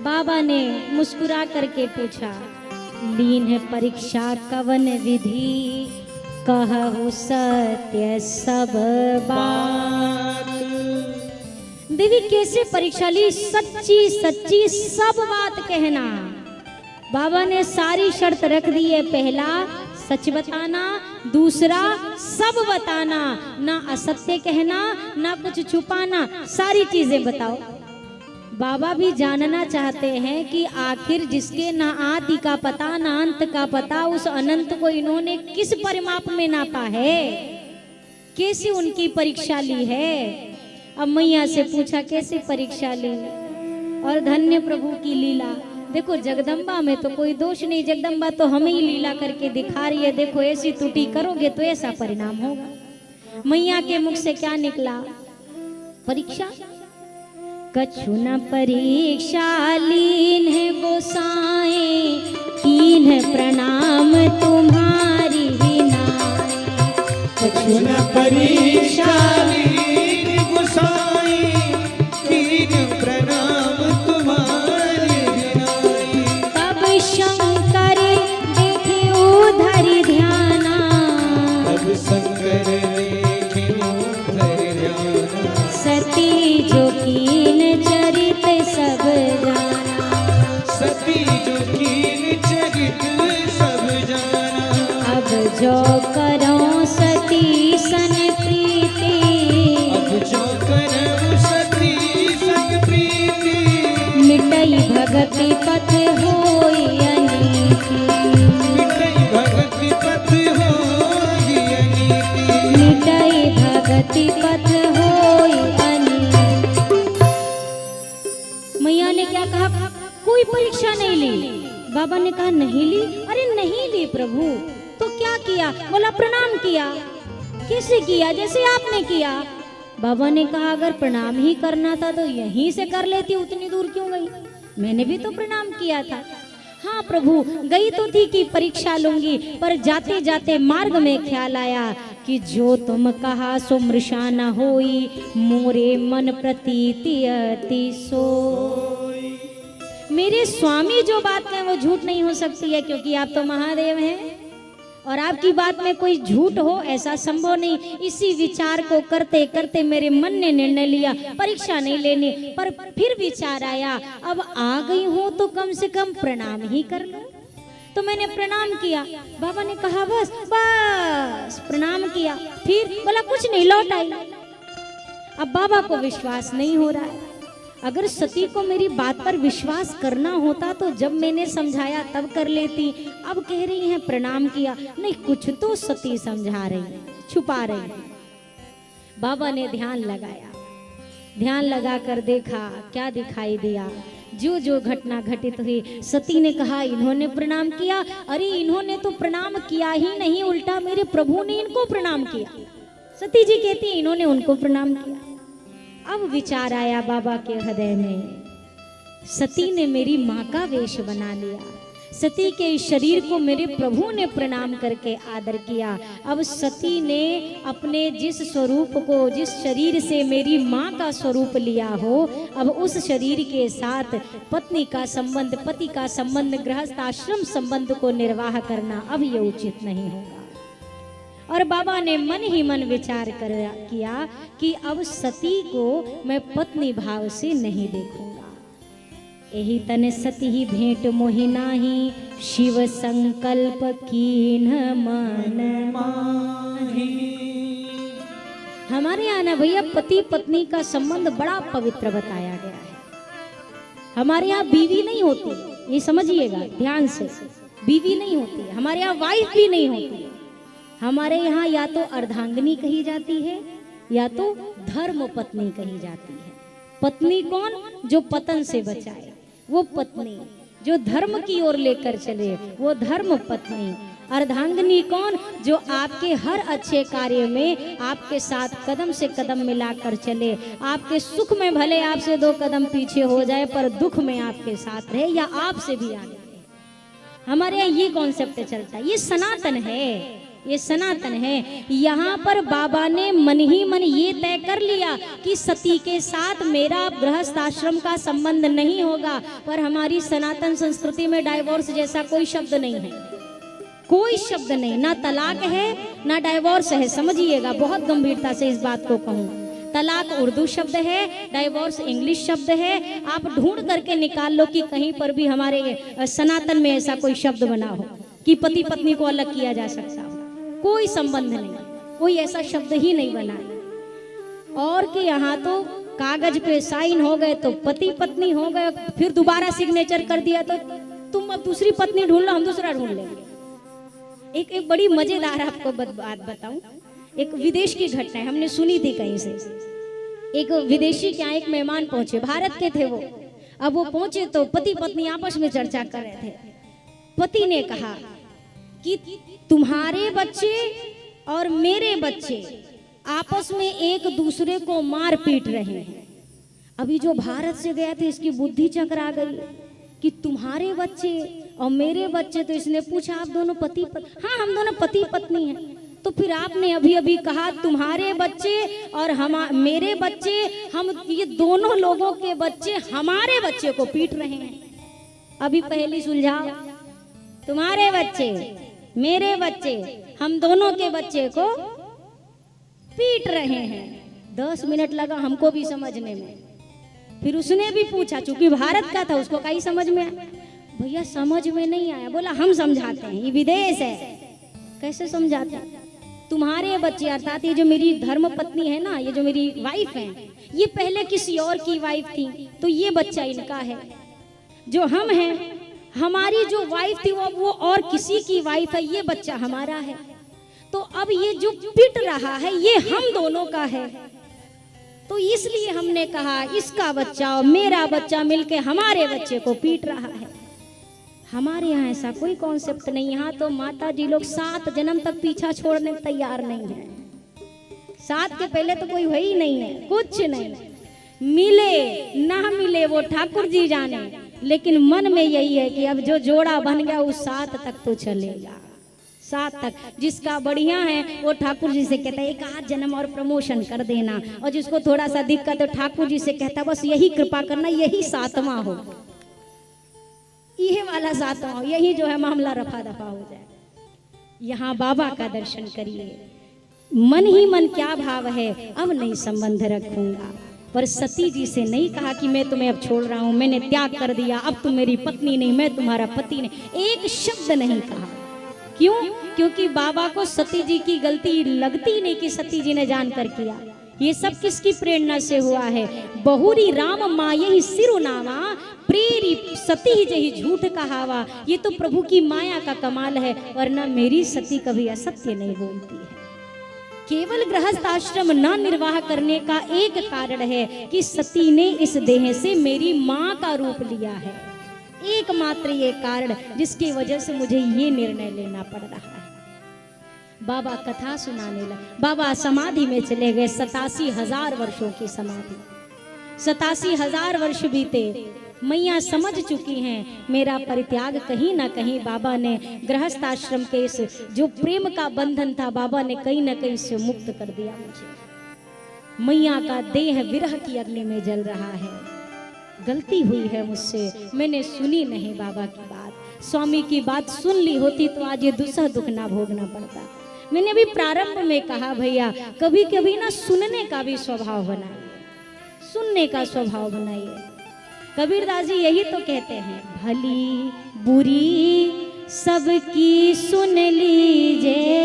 बाबा ने मुस्कुरा करके पूछा, लीन है परीक्षा कवन विधि, कहु सत्य सब बात। देवी कैसे परीक्षा ली? सच्ची सच्ची सब बात कहना। बाबा ने सारी शर्त रख दी है, पहला सच बताना, दूसरा सब बताना, ना असत्य कहना ना कुछ छुपाना, सारी चीजें बताओ। बाबा भी जानना चाहते हैं कि आखिर जिसके ना आदि का पता ना अंत का पता, उस अनंत को इन्होंने किस परिमाप में नापा है, कैसे उनकी परीक्षा ली है। अब मैया से पूछा कैसे परीक्षा ली, और धन्य प्रभु की लीला। देखो जगदम्बा में तो कोई दोष नहीं, जगदम्बा तो हमें ही लीला करके दिखा रही है। देखो ऐसी त्रुटि करोगे तो ऐसा परिणाम होगा। मैया के मुख से क्या निकला? परीक्षा। कछु न परीक्षा लीन है गोसाएं, कीन है प्रणाम तुम्हारी नाय। कछु न परीक्षा लीन गोसाएं, कीन प्रणाम तुम्हारी नाय। तब शंकर देखे उधरि ध्याना, तब शंकर देखे उधरि ध्याना। सती जो कीन चरित सब जाना, सती जो कीन चरित सब जाना। अब जो करो सती सन प्रीति, अब जो करो सती सन प्रीति। मिटई भगति पथ होई अनीति, मिटई भगति पथ होई अनीति। मिटई भगति पथ होई अनीति। मैया ने क्या कहा? कोई परीक्षा नहीं ली। बाबा ने कहा नहीं ली। अरे नहीं ली प्रभु, तो क्या किया? बोला प्रणाम किया। कैसे किया? जैसे आपने किया। बाबा ने कहा अगर प्रणाम ही करना था तो यहीं से कर लेती, उतनी दूर क्यों गई? मैंने भी तो प्रणाम किया था। हाँ प्रभु, गई तो थी कि परीक्षा लूंगी, पर जाते जाते मार्ग में ख्याल आया कि जो तुम कहा सो मृषा न होई, मोरे मन प्रतीति अति सोई। मेरे स्वामी जो बात कहें वो झूठ नहीं हो सकती है, क्योंकि आप तो महादेव हैं और आपकी बात में कोई झूठ हो ऐसा संभव नहीं। इसी विचार को करते करते मेरे मन ने निर्णय लिया परीक्षा नहीं लेनी, पर फिर विचार आया अब आ गई हूं तो कम से कम प्रणाम ही कर लो। तो मैंने प्रणाम किया। बाबा ने कहा बस बस प्रणाम किया, फिर बोला कुछ नहीं, लौट आई। अब बाबा को विश्वास नहीं हो रहा है। अगर सती को मेरी बात पर विश्वास करना होता तो जब मैंने समझाया तब कर लेती। अब कह रही हैं प्रणाम किया, नहीं कुछ तो सती समझा रही है, छुपा रही है। बाबा ने ध्यान लगाया, ध्यान लगाकर देखा, क्या दिखाई दिया? जो जो घटना घटित हुई, सती ने कहा इन्होंने प्रणाम किया। अरे इन्होंने तो प्रणाम किया ही नहीं, उल्टा मेरे प्रभु ने इनको प्रणाम किया। सती जी कहती है इन्होंने उनको प्रणाम किया। अब विचार आया बाबा के हृदय में, सती ने मेरी माँ का वेश बना लिया, सती के शरीर को मेरे प्रभु ने प्रणाम करके आदर किया। अब सती ने अपने जिस स्वरूप को, जिस शरीर से मेरी माँ का स्वरूप लिया हो, अब उस शरीर के साथ पत्नी का संबंध, पति का संबंध, गृहस्थ आश्रम संबंध को निर्वाह करना अब ये उचित नहीं होगा। और बाबा ने मन ही मन विचार किया कि अब सती को मैं पत्नी भाव से नहीं देखूंगा। यही तने सती ही भेंट मोहि नाही, शिव संकल्प कीन मन माही। हमारे यहाँ ना भैया पति पत्नी का संबंध बड़ा पवित्र बताया गया है। हमारे यहाँ बीवी नहीं होती, ये समझिएगा ध्यान से, बीवी नहीं होती हमारे यहाँ, वाइफ भी नहीं होती हमारे यहाँ। या तो अर्धांगिनी कही जाती है या तो धर्म पत्नी कही जाती है। पत्नी कौन? जो पतन से बचाए, वो पत्नी। जो धर्म की ओर लेकर चले, वो धर्म पत्नी। अर्धांगिनी कौन? जो आपके हर अच्छे कार्य में आपके साथ कदम से कदम मिलाकर चले, आपके सुख में भले आपसे 2 कदम पीछे हो जाए पर दुख में आपके साथ रहे या आपसे भी आगे रहे। हमारे यहाँ ये कॉन्सेप्ट चलता है, ये सनातन है। ये सनातन है। यहाँ पर बाबा ने मन ही मन ये तय कर लिया कि सती के साथ मेरा गृहस्थ आश्रम का संबंध नहीं होगा। पर हमारी सनातन संस्कृति में डाइवोर्स जैसा कोई शब्द नहीं है, कोई शब्द नहीं, ना तलाक है ना डाइवोर्स है। समझिएगा, बहुत गंभीरता से इस बात को कहूँ। तलाक उर्दू शब्द है, डाइवोर्स इंग्लिश शब्द है। आप ढूंढ करके निकाल लो कि कहीं पर भी हमारे सनातन में ऐसा कोई शब्द बना हो कि पति पत्नी को अलग किया जा सकता हो। कोई संबंध नहीं, कोई ऐसा शब्द ही नहीं बना है। और कि यहाँ तो कागज पे साइन हो गए तो पति पत्नी हो गए, फिर दोबारा सिग्नेचर कर दिया तो तुम अब दूसरी पत्नी ढूंढ लो, हम दूसरा ढूंढ लेंगे। एक बड़ी मजेदार आपको बात बताऊं। एक विदेश की घटना है, हमने सुनी थी कहीं से। एक विदेशी के यहाँ एक मेहमान पहुंचे, भारत के थे वो। अब वो पहुंचे तो पति पत्नी आपस में चर्चा कर रहे थे। पति ने कहा कि तुम्हारे बच्चे और मेरे बच्चे आपस में एक दूसरे को मार पीट रहे हैं। अभी जो भारत से गया था इसकी बुद्धि चकरा गई कि तुम्हारे बच्चे और मेरे बच्चे। तो इसने पूछा आप दोनों पति पत्नी? हाँ, हम दोनों पति पत्नी हैं। तो फिर आपने अभी अभी कहा तुम्हारे बच्चे और मेरे बच्चे, हम ये दोनों लोगों के बच्चे हमारे बच्चे को पीट रहे हैं। अभी पहली सुलझाओ, तुम्हारे बच्चे मेरे बच्चे हम दोनों के बच्चे को पीट रहे हैं। 10 मिनट लगा हमको भी समझने में। फिर उसने भी पूछा, चूंकि भारत का था उसको कहीं समझ में आया। भैया समझ में नहीं आया। बोला हम समझाते हैं, ये विदेश है। कैसे समझाते हैं? तुम्हारे बच्चे अर्थात ये जो मेरी धर्म पत्नी है ना, ये जो मेरी वाइफ है, ये पहले किसी और की वाइफ थी, तो ये बच्चा इनका है। जो हम हैं, हमारी जो वाइफ थी वो और किसी की वाइफ है, ये बच्चा हमारा है। तो अब ये जो पिट रहा है ये हम दोनों का है। तो इसलिए हमने कहा इसका बच्चा और मेरा बच्चा मिलके हमारे बच्चे को पीट रहा है। हमारे यहाँ ऐसा कोई कॉन्सेप्ट नहीं। यहाँ तो माता जी लोग 7 जन्म तक पीछा छोड़ने तैयार नहीं है। 7 के पहले तो कोई वही नहीं है, कुछ नहीं। मिले ना मिले वो ठाकुर जी जाने, लेकिन मन में यही है कि अब जो जोड़ा बन गया वो 7 तक तो चलेगा। 7 तक जिसका बढ़िया है वो ठाकुर जी से कहता है 1 आध जन्म और प्रमोशन कर देना, और जिसको थोड़ा सा दिक्कत है तो ठाकुर जी से कहता बस यही कृपा करना, यही 7वां हो, ये वाला 7वां हो, यही जो है मामला रफा दफा हो जाए। यहाँ बाबा का दर्शन करिए। मन ही मन क्या भाव है, अब नहीं संबंध रखूंगा। पर सती जी से नहीं कहा कि मैं तुम्हें अब छोड़ रहा हूं, मैंने त्याग कर दिया, अब तुम मेरी पत्नी नहीं, मैं तुम्हारा पति नहीं। एक शब्द नहीं कहा। क्यों? क्योंकि बाबा को सती जी की गलती लगती नहीं कि सती जी ने जानकर किया। ये सब किसकी प्रेरणा से हुआ है? बहुरी राम माये सिरुनावा, प्रेरी सती जही झूठ कहावा। ये तो प्रभु की माया का कमाल है, वरना मेरी सती कभी असत्य नहीं बोलती है। केवल गृहस्थ आश्रम न निर्वाह करने का एक कारण है कि सती ने इस देह से मेरी माँ का रूप लिया है। एकमात्र ये कारण जिसकी वजह से मुझे ये निर्णय लेना पड़ रहा है। बाबा कथा सुनाने लगे। बाबा समाधि में चले गए। 87,000 वर्षों की समाधि। 87,000 वर्ष बीते। मैया समझ चुकी हैं मेरा परित्याग कहीं ना कहीं बाबा ने गृहस्थ आश्रम के इस जो प्रेम का बंधन था, बाबा ने कहीं ना कहीं से मुक्त कर दिया मुझे। मैया का देह विरह की अग्नि में जल रहा है। गलती हुई है मुझसे, मैंने सुनी नहीं बाबा की बात। स्वामी की बात सुन ली होती तो आज ये दुसह दुख ना भोगना पड़ता। मैंने अभी प्रारंभ में कहा भैया कभी कभी ना सुनने का भी स्वभाव बनाइए, सुनने का स्वभाव बनाइए। कबीरदास जी यही तो कहते हैं, भली बुरी सबकी सुन लीजिए,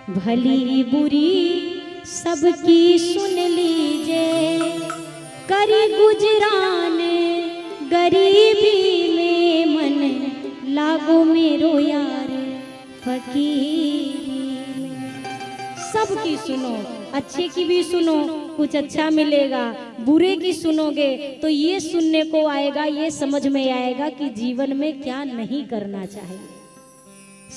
भली बुरी सबकी सुन लीजिए, करी गुजरान गरीबी में मन लागो मेरो यार फकीर में। सबकी सुनो, अच्छे की भी सुनो, कुछ अच्छा मिलेगा। बुरे की सुनोगे तो ये सुनने को आएगा, ये समझ में आएगा कि जीवन में क्या नहीं करना चाहिए।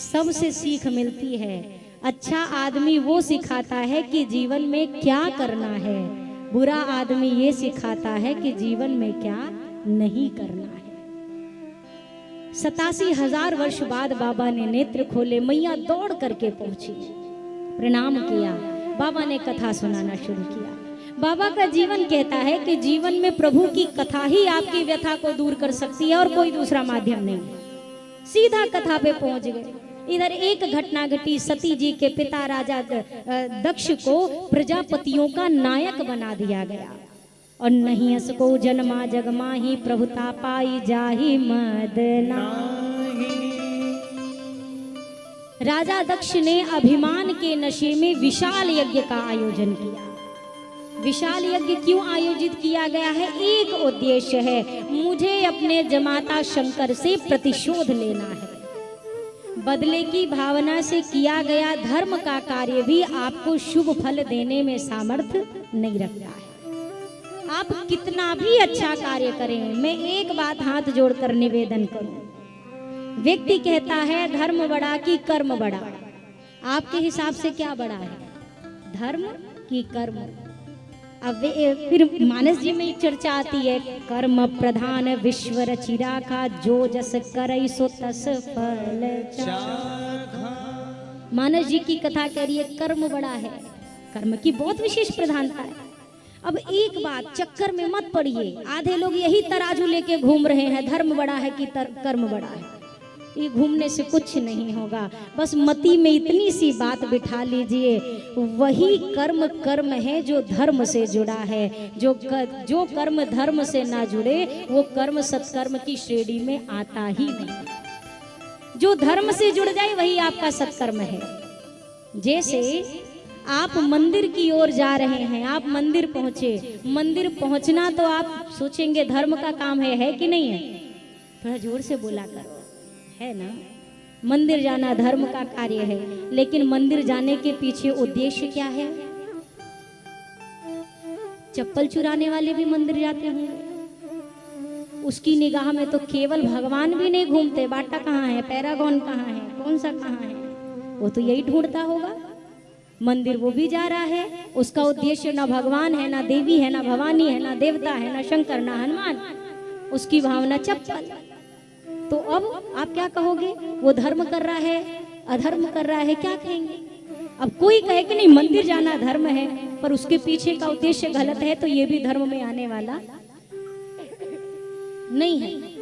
सबसे सीख मिलती है। अच्छा आदमी वो सिखाता है कि जीवन में क्या करना है, बुरा आदमी ये सिखाता है कि जीवन में क्या नहीं करना है। 87,000 वर्ष बाद बाबा ने नेत्र खोले, मैया दौड़ करके पहुंची, प्रणाम किया, बाबा ने कथा सुनाना शुरू किया। बाबा का जीवन कहता है कि जीवन में प्रभु की कथा ही आपकी व्यथा को दूर कर सकती है और कोई दूसरा माध्यम नहीं। सीधा कथा पे पहुंच गए। इधर एक घटना घटी, सती जी के पिता राजा दक्ष को प्रजापतियों का नायक बना दिया गया और नहीं असको जन्मा जगमाही प्रभुता पाई जाही मदना। राजा दक्ष ने अभिमान के नशे में विशाल यज्ञ का आयोजन किया। विशाल यज्ञ क्यों आयोजित किया गया है? एक उद्देश्य है, मुझे अपने जमाता शंकर से प्रतिशोध लेना है। बदले की भावना से किया गया धर्म का कार्य भी आपको शुभ फल देने में सामर्थ्य नहीं रखता है। आप कितना भी अच्छा कार्य करें, मैं एक बात हाथ जोड़कर निवेदन करूं, व्यक्ति कहता है धर्म बड़ा कि कर्म बड़ा, आपके हिसाब से क्या बड़ा है, धर्म कि कर्म? अब फिर मानस जी में एक चर्चा आती है, कर्म प्रधान विश्व रचिरा का जो जस करई सो तस फल चाखा। मानस जी की कथा कह रही है कर्म बड़ा है, कर्म की बहुत विशेष प्रधानता है। अब एक बात चक्कर में मत पड़िए, आधे लोग यही तराजू लेके घूम रहे हैं, धर्म बड़ा है कि कर्म बड़ा है। ये घूमने से कुछ नहीं होगा, बस मति में इतनी सी बात बिठा लीजिए, वही कर्म कर्म है जो धर्म से जुड़ा है। जो कर्म धर्म से ना जुड़े वो कर्म सत्कर्म की श्रेणी में आता ही नहीं। जो धर्म से जुड़ जाए वही आपका सत्कर्म है। जैसे आप मंदिर की ओर जा रहे हैं, आप मंदिर पहुंचे, मंदिर पहुंचना तो आप सोचेंगे धर्म का काम है कि नहीं है? थोड़ा जोर से बोला करो, है ना? मंदिर जाना धर्म का कार्य है, लेकिन मंदिर जाने के पीछे उद्देश्य क्या है? चप्पल चुराने वाले भी मंदिर जाते होंगे, उसकी निगाह में तो केवल भगवान भी नहीं घूमते, बाटा कहाँ है, पैरागॉन कहाँ है, कौन सा कहाँ है, वो तो यही ढूंढता होगा। मंदिर वो भी जा रहा है, उसका उद्देश्य ना भगवान है, ना देवी है, ना भवानी है, ना देवता है, ना शंकर, ना हनुमान, उसकी भावना चप्पल। तो अब आप क्या कहोगे? वो धर्म कर रहा है, अधर्म कर रहा है, क्या कहेंगे? अब कोई कहे कि नहीं मंदिर जाना धर्म है, पर उसके पीछे का उद्देश्य गलत है, तो ये भी धर्म में आने वाला नहीं है।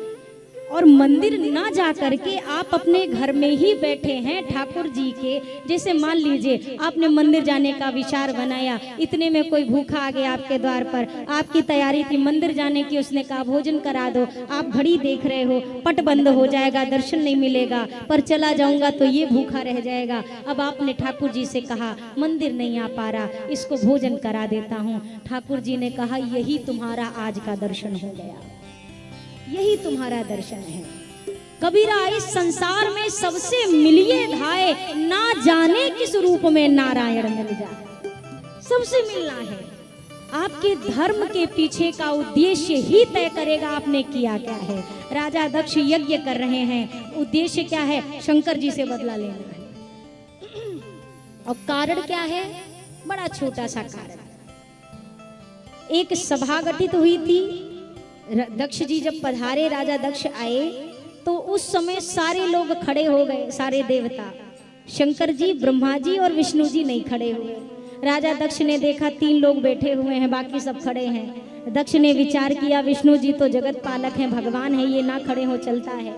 और मंदिर ना जा करके आप अपने घर में ही बैठे हैं ठाकुर जी के, जैसे मान लीजिए आपने मंदिर जाने का विचार बनाया, इतने में कोई भूखा आ गया आपके द्वार पर, आपकी तैयारी थी मंदिर जाने की, उसने कहा भोजन करा दो, आप घड़ी देख रहे हो, पट बंद हो जाएगा, दर्शन नहीं मिलेगा, पर चला जाऊंगा तो ये भूखा रह जाएगा। अब आपने ठाकुर जी से कहा मंदिर नहीं आ पा रहा, इसको भोजन करा देता हूँ। ठाकुर जी ने कहा यही तुम्हारा आज का दर्शन हो गया, यही तुम्हारा दर्शन है। कबीरा इस संसार में सबसे मिलिए धाए, ना जाने किस रूप में नारायण मिल जाए, सबसे मिलना है। आपके धर्म के पीछे का उद्देश्य ही तय करेगा आपने किया क्या है। राजा दक्ष यज्ञ कर रहे हैं, उद्देश्य क्या है? शंकर जी से बदला लेना है। और कारण क्या है? बड़ा छोटा सा कारण। एक सभा गठित हुई थी, दक्ष जी जब पधारे, राजा दक्ष आए, तो उस समय सारे लोग खड़े हो गए, सारे देवता, शंकर जी, ब्रह्मा जी और विष्णु जी नहीं खड़े हुए। राजा दक्ष ने देखा 3 लोग बैठे हुए हैं, बाकी सब खड़े हैं। दक्ष ने विचार किया विष्णु जी तो जगत पालक हैं, भगवान है, ये ना खड़े हो चलता है।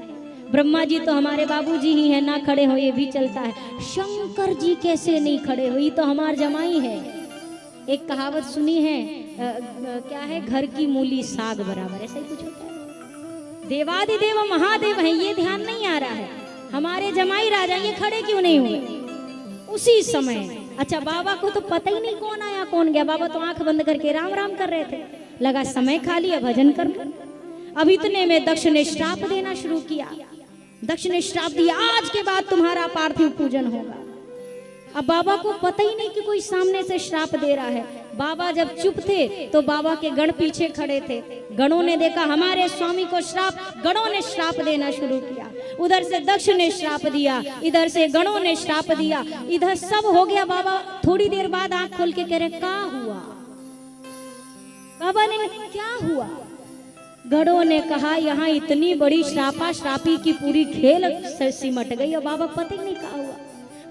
ब्रह्मा जी तो हमारे बाबूजी ही हैं, ना खड़े हो ये भी चलता है। शंकर जी कैसे नहीं खड़े हो, ये तो हमार जमाई है। एक कहावत सुनी है, क्या है, घर की मूली साग बराबर, ऐसा ही कुछ होता है। देवादिदेव महादेव है, ये ध्यान नहीं आ रहा है, हमारे जमाई राजा ये खड़े क्यों नहीं हुए उसी समय? अच्छा, बाबा को तो पता ही नहीं कौन आया कौन गया, बाबा तो आंख बंद करके राम राम कर रहे थे, लगा समय खा लिया भजन कर। अब इतने में दक्ष ने श्राप देना शुरू किया। दक्ष ने श्राप दिया, आज के बाद तुम्हारा पार्थिव पूजन होगा। अब बाबा को पता ही नहीं कि कोई सामने से श्राप दे रहा है। बाबा जब चुप थे तो बाबा के गण पीछे खड़े थे। गणों ने देखा हमारे स्वामी को श्राप, गणों ने श्राप देना शुरू किया। उधर से दक्ष ने श्राप दिया, इधर से गणों ने श्राप दिया, इधर सब हो गया। बाबा थोड़ी देर बाद आंख खोल के कह रहे क्या हुआ? बाबा ने क्या हुआ? गढ़ों ने कहा यहाँ इतनी बड़ी श्रापा श्रापी की पूरी खेल सिमट गई और बाबा पता ही नहीं क्या हुआ।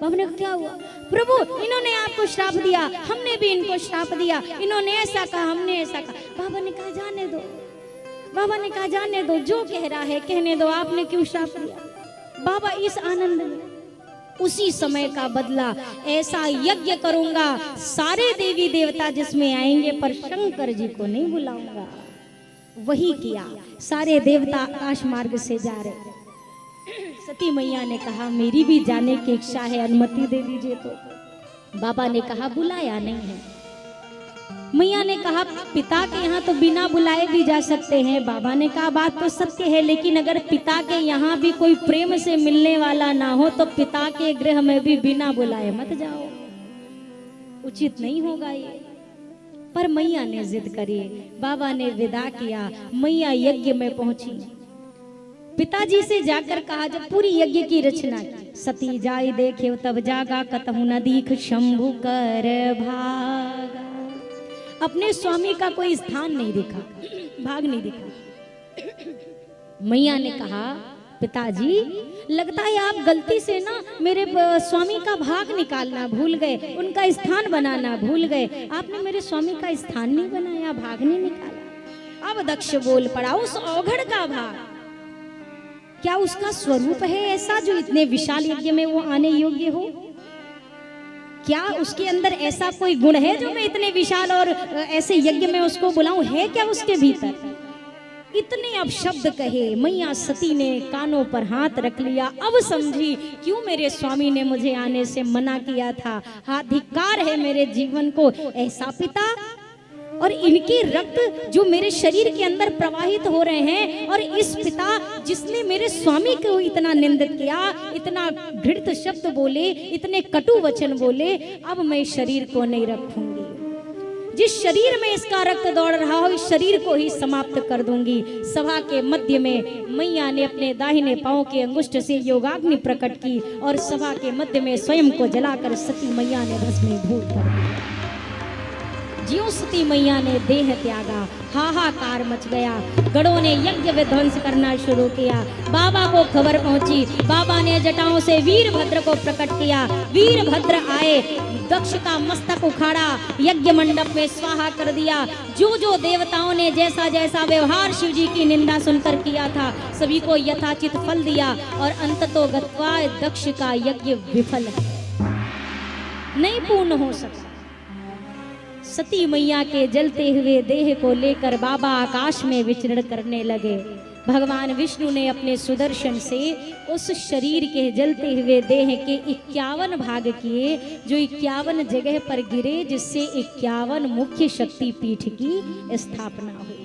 बाबा ने कहा क्या हुआ? प्रभु इन्होंने आपको श्राप दिया, हमने भी इनको श्राप दिया, इन्होंने ऐसा कहा, हमने ऐसा कहा। बाबा ने कहा जाने दो, बाबा ने कहा जाने दो, जो कह रहा है कहने दो, आपने क्यों श्राप दिया? बाबा इस आनंद में उसी समय का बदला, ऐसा यज्ञ करूंगा सारे देवी देवता जिसमें आएंगे पर शंकर जी को नहीं बुलाऊंगा। वही किया, सारे देवता आकाश मार्ग से जा रहे। सती मैया ने कहा मेरी भी जाने की इच्छा है, अनुमति दे दीजिए। तो बाबा ने कहा बुलाया नहीं है। मैया ने कहा पिता के यहाँ तो बिना बुलाए भी जा सकते हैं। बाबा ने कहा बात तो सत्य है, लेकिन अगर पिता के यहाँ भी कोई प्रेम से मिलने वाला ना हो तो पिता के गृह में भी बिना बुलाए मत जाओ, उचित नहीं होगा ये। पर मैया ने जिद करी, बाबा ने विदा किया, मैया यज्ञ में पहुंची। पिताजी से जाकर कहा, जब पूरी यज्ञ की रचना की, सती जाय देखे तब जागा, कतहु न दीख शंभु कर भागा। अपने स्वामी का कोई स्थान नहीं दिखा, भाग नहीं दिखा। मैया ने कहा पिताजी लगता है आप गलती से ना मेरे स्वामी का भाग निकालना भूल गए, उनका स्थान बनाना भूल गए। आपने मेरे स्वामी का स्थान नहीं बनाया, भाग नहीं निकाला। अब दक्ष बोल पड़ा, उस औघड़ का भाग क्या उसका स्वरूप है ऐसा जो इतने विशाल यज्ञ में वो आने योग्य हो? क्या उसके अंदर ऐसा कोई गुण है जो मैं इतने विशाल और ऐसे यज्ञ में उसको बुलाऊं? है क्या उसके भीतर? इतने अब शब्द कहे। मैया सती ने कानों पर हाथ रख लिया। अब समझी क्यों मेरे स्वामी ने मुझे आने से मना किया था। अधिकार है मेरे जीवन को ऐसा पिता, और इनके रक्त जो मेरे शरीर के अंदर प्रवाहित हो रहे हैं, और इस पिता जिसने मेरे स्वामी को इतना निंदित किया, इतना घृणित शब्द बोले, इतने कटु वचन बोले, अब मैं शरीर को नहीं रखूंगी। जिस शरीर में इसका रक्त दौड़ रहा हो, इस शरीर को ही समाप्त कर दूंगी। सभा के मध्य में मैया ने अपने दाहिने पांव के अंगुष्ठ से योगाग्नि प्रकट की और सभा के मध्य में स्वयं को जलाकर सती मैया ने भस्मीभूत कर दिया। ज्यों सती मैया ने देह त्यागा, हाहाकार मच गया। गढ़ों ने यज्ञ विध्वंस करना शुरू किया। बाबा को खबर पहुंची। बाबा ने जटाओं से वीरभद्र को प्रकट किया। वीरभद्र आए, दक्ष का मस्तक उखाड़ा, यज्ञ मंडप में स्वाहा कर दिया। जो जो देवताओं ने जैसा जैसा व्यवहार शिव जी की निंदा सुनकर किया था, सभी को यथाचित फल दिया। और अंततो गत्वा दक्ष का यज्ञ विफल है, नहीं पूर्ण हो सका। सती मैया के जलते हुए देह को लेकर बाबा आकाश में विचरण करने लगे। भगवान विष्णु ने अपने सुदर्शन से उस शरीर के जलते हुए देह के 51 भाग किए, जो 51 जगह पर गिरे, जिससे 51 मुख्य शक्ति पीठ की स्थापना हुई।